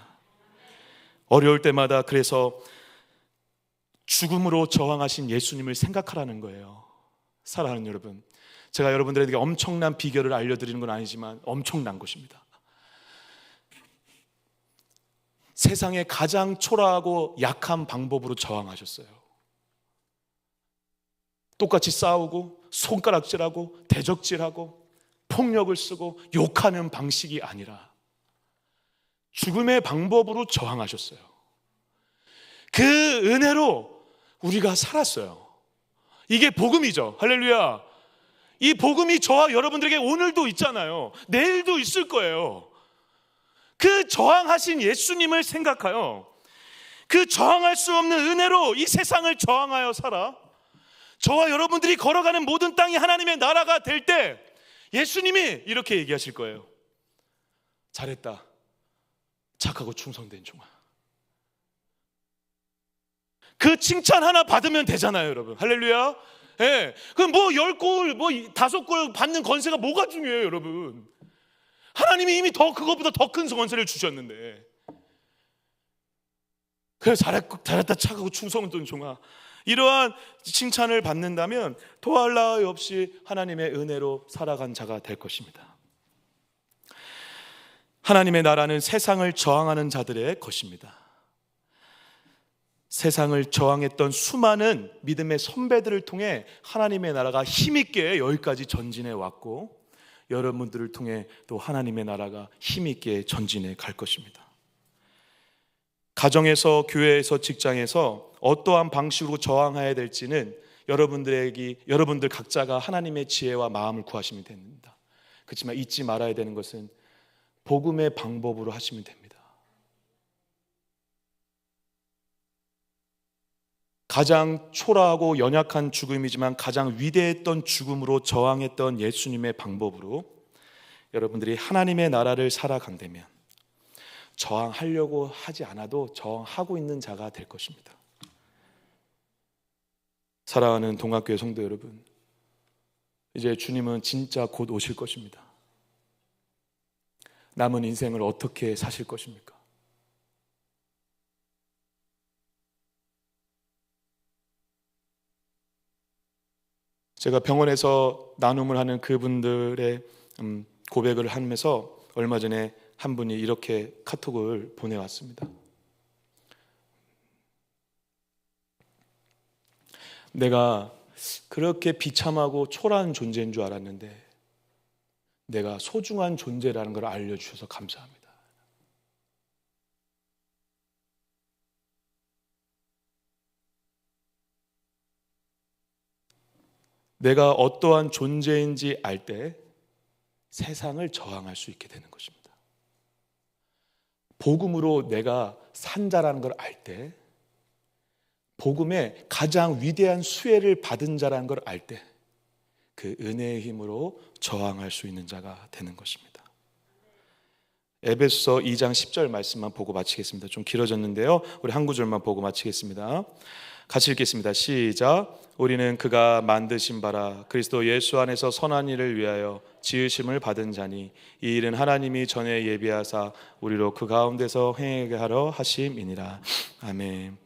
어려울 때마다 그래서 죽음으로 저항하신 예수님을 생각하라는 거예요. 사랑하는 여러분, 제가 여러분들에게 엄청난 비결을 알려드리는 건 아니지만 엄청난 것입니다. 세상에 가장 초라하고 약한 방법으로 저항하셨어요. 똑같이 싸우고 손가락질하고 대적질하고 폭력을 쓰고 욕하는 방식이 아니라 죽음의 방법으로 저항하셨어요. 그 은혜로 우리가 살았어요. 이게 복음이죠. 할렐루야. 이 복음이 저와 여러분들에게 오늘도 있잖아요. 내일도 있을 거예요. 그 저항하신 예수님을 생각하여 그 저항할 수 없는 은혜로 이 세상을 저항하여 살아 저와 여러분들이 걸어가는 모든 땅이 하나님의 나라가 될 때 예수님이 이렇게 얘기하실 거예요. 잘했다, 착하고 충성된 종아. 그 칭찬 하나 받으면 되잖아요, 여러분. 할렐루야. 예. 그럼 뭐 10골, 뭐 5골 받는 건세가 뭐가 중요해요, 여러분. 하나님이 이미 그것보다 더 큰 건세를 주셨는데. 그래서 잘했다, 착하고 충성된 종아. 이러한 칭찬을 받는다면 더할 나위 없이 하나님의 은혜로 살아간 자가 될 것입니다. 하나님의 나라는 세상을 저항하는 자들의 것입니다. 세상을 저항했던 수많은 믿음의 선배들을 통해 하나님의 나라가 힘있게 여기까지 전진해 왔고, 여러분들을 통해 또 하나님의 나라가 힘있게 전진해 갈 것입니다. 가정에서, 교회에서, 직장에서 어떠한 방식으로 저항해야 될지는 여러분들 각자가 하나님의 지혜와 마음을 구하시면 됩니다. 그렇지만 잊지 말아야 되는 것은 복음의 방법으로 하시면 됩니다. 가장 초라하고 연약한 죽음이지만 가장 위대했던 죽음으로 저항했던 예수님의 방법으로 여러분들이 하나님의 나라를 살아간다면 저항하려고 하지 않아도 저항하고 있는 자가 될 것입니다. 사랑하는 동학교회 성도 여러분, 이제 주님은 진짜 곧 오실 것입니다. 남은 인생을 어떻게 사실 것입니까? 제가 병원에서 나눔을 하는 그분들의 고백을 하면서 얼마 전에 한 분이 이렇게 카톡을 보내왔습니다. 내가 그렇게 비참하고 초라한 존재인 줄 알았는데 내가 소중한 존재라는 걸 알려주셔서 감사합니다. 내가 어떠한 존재인지 알 때 세상을 저항할 수 있게 되는 것입니다. 복음으로 내가 산 자라는 걸 알 때, 복음의 가장 위대한 수혜를 받은 자라는 걸 알 때 그 은혜의 힘으로 저항할 수 있는 자가 되는 것입니다. 에베소서 2장 10절 말씀만 보고 마치겠습니다. 좀 길어졌는데요, 우리 한 구절만 보고 마치겠습니다. 같이 읽겠습니다. 시작. 우리는 그가 만드신 바라 그리스도 예수 안에서 선한 일을 위하여 지으심을 받은 자니 이 일은 하나님이 전에 예비하사 우리로 그 가운데서 행하게 하려 하심이니라. 아멘.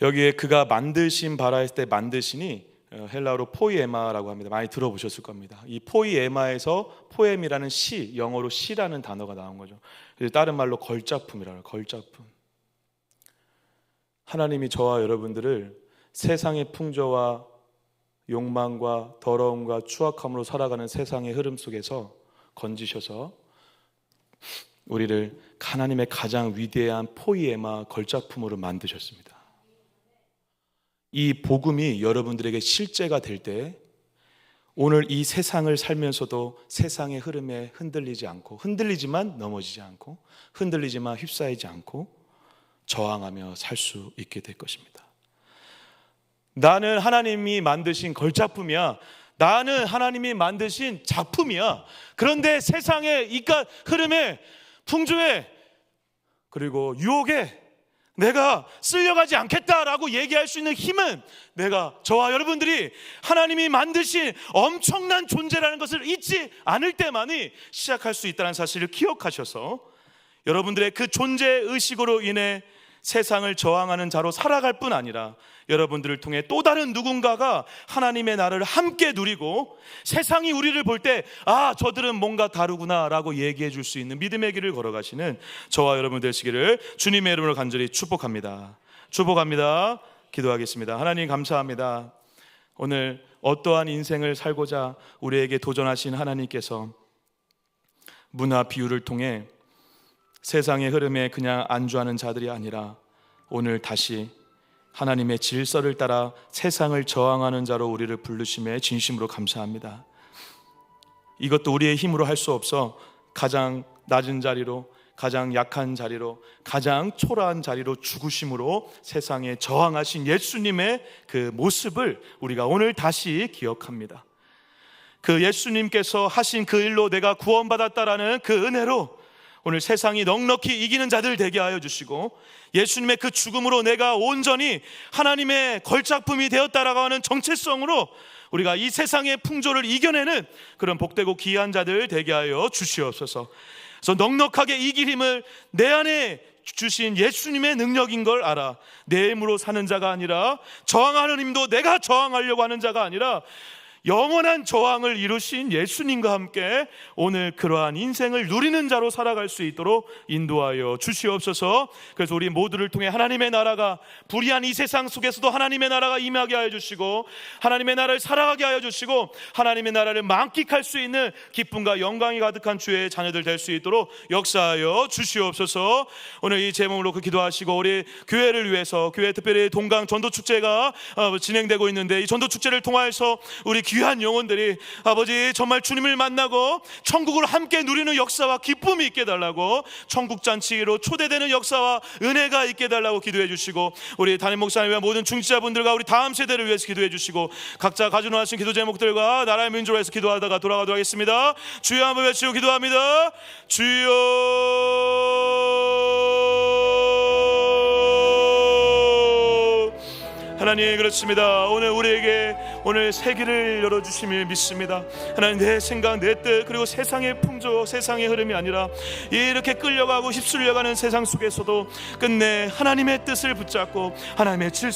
여기에 그가 만드신 바라 했을 때 만드시니 헬라어로 포이에마라고 합니다. 많이 들어보셨을 겁니다. 이 포이에마에서 포엠이라는 시, 영어로 시라는 단어가 나온 거죠. 다른 말로 걸작품이라고 해요. 걸작품. 하나님이 저와 여러분들을 세상의 풍조와 욕망과 더러움과 추악함으로 살아가는 세상의 흐름 속에서 건지셔서 우리를 하나님의 가장 위대한 포이에마 걸작품으로 만드셨습니다. 이 복음이 여러분들에게 실제가 될 때 오늘 이 세상을 살면서도 세상의 흐름에 흔들리지 않고, 흔들리지만 넘어지지 않고, 흔들리지만 휩싸이지 않고 저항하며 살 수 있게 될 것입니다. 나는 하나님이 만드신 걸작품이야. 나는 하나님이 만드신 작품이야. 그런데 세상의 이깟 흐름에, 풍조에, 그리고 유혹에 내가 쓸려가지 않겠다라고 얘기할 수 있는 힘은 내가, 저와 여러분들이 하나님이 만드신 엄청난 존재라는 것을 잊지 않을 때만이 시작할 수 있다는 사실을 기억하셔서 여러분들의 그 존재의식으로 인해 세상을 저항하는 자로 살아갈 뿐 아니라 여러분들을 통해 또 다른 누군가가 하나님의 나라를 함께 누리고 세상이 우리를 볼 때 저들은 뭔가 다르구나 라고 얘기해 줄 수 있는 믿음의 길을 걸어가시는 저와 여러분 되시기를 주님의 이름으로 간절히 축복합니다. 축복합니다. 기도하겠습니다. 하나님 감사합니다. 오늘 어떠한 인생을 살고자 우리에게 도전하신 하나님께서 문화 비유를 통해 세상의 흐름에 그냥 안주하는 자들이 아니라 오늘 다시 하나님의 질서를 따라 세상을 저항하는 자로 우리를 부르심에 진심으로 감사합니다. 이것도 우리의 힘으로 할 수 없어 가장 낮은 자리로, 가장 약한 자리로, 가장 초라한 자리로 죽으심으로 세상에 저항하신 예수님의 그 모습을 우리가 오늘 다시 기억합니다. 그 예수님께서 하신 그 일로 내가 구원받았다라는 그 은혜로 오늘 세상이 넉넉히 이기는 자들 되게 하여 주시고 예수님의 그 죽음으로 내가 온전히 하나님의 걸작품이 되었다라고 하는 정체성으로 우리가 이 세상의 풍조를 이겨내는 그런 복되고 귀한 자들 되게 하여 주시옵소서. 그래서 넉넉하게 이길 힘을 내 안에 주신 예수님의 능력인 걸 알아 내 힘으로 사는 자가 아니라, 저항하는 힘도 내가 저항하려고 하는 자가 아니라 영원한 저항을 이루신 예수님과 함께 오늘 그러한 인생을 누리는 자로 살아갈 수 있도록 인도하여 주시옵소서. 그래서 우리 모두를 통해 하나님의 나라가, 불의한 이 세상 속에서도 하나님의 나라가 임하게 하여 주시고 하나님의 나라를 살아가게 하여 주시고 하나님의 나라를 만끽할 수 있는 기쁨과 영광이 가득한 주의 자녀들 될 수 있도록 역사하여 주시옵소서. 오늘 이 제목으로 기도하시고 우리 교회를 위해서, 교회 특별히 동강 전도축제가 진행되고 있는데 이 전도축제를 통하여서 우리 귀한 영혼들이 아버지 정말 주님을 만나고 천국을 함께 누리는 역사와 기쁨이 있게 달라고, 천국잔치로 초대되는 역사와 은혜가 있게 달라고 기도해 주시고 우리 담임 목사님과 모든 중지자분들과 우리 다음 세대를 위해서 기도해 주시고 각자 가지고 나신 기도 제목들과 나라의 민족을 위해서 기도하다가 돌아가도록 하겠습니다. 주여 한번 외치고 기도합니다. 주여. 하나님 그렇습니다. 오늘 우리에게 오늘 세계를 열어주심을 믿습니다. 하나님 내 생각, 내 뜻, 그리고 세상의 풍조, 세상의 흐름이 아니라 이렇게 끌려가고 휩쓸려가는 세상 속에서도 끝내 하나님의 뜻을 붙잡고 하나님의 질서를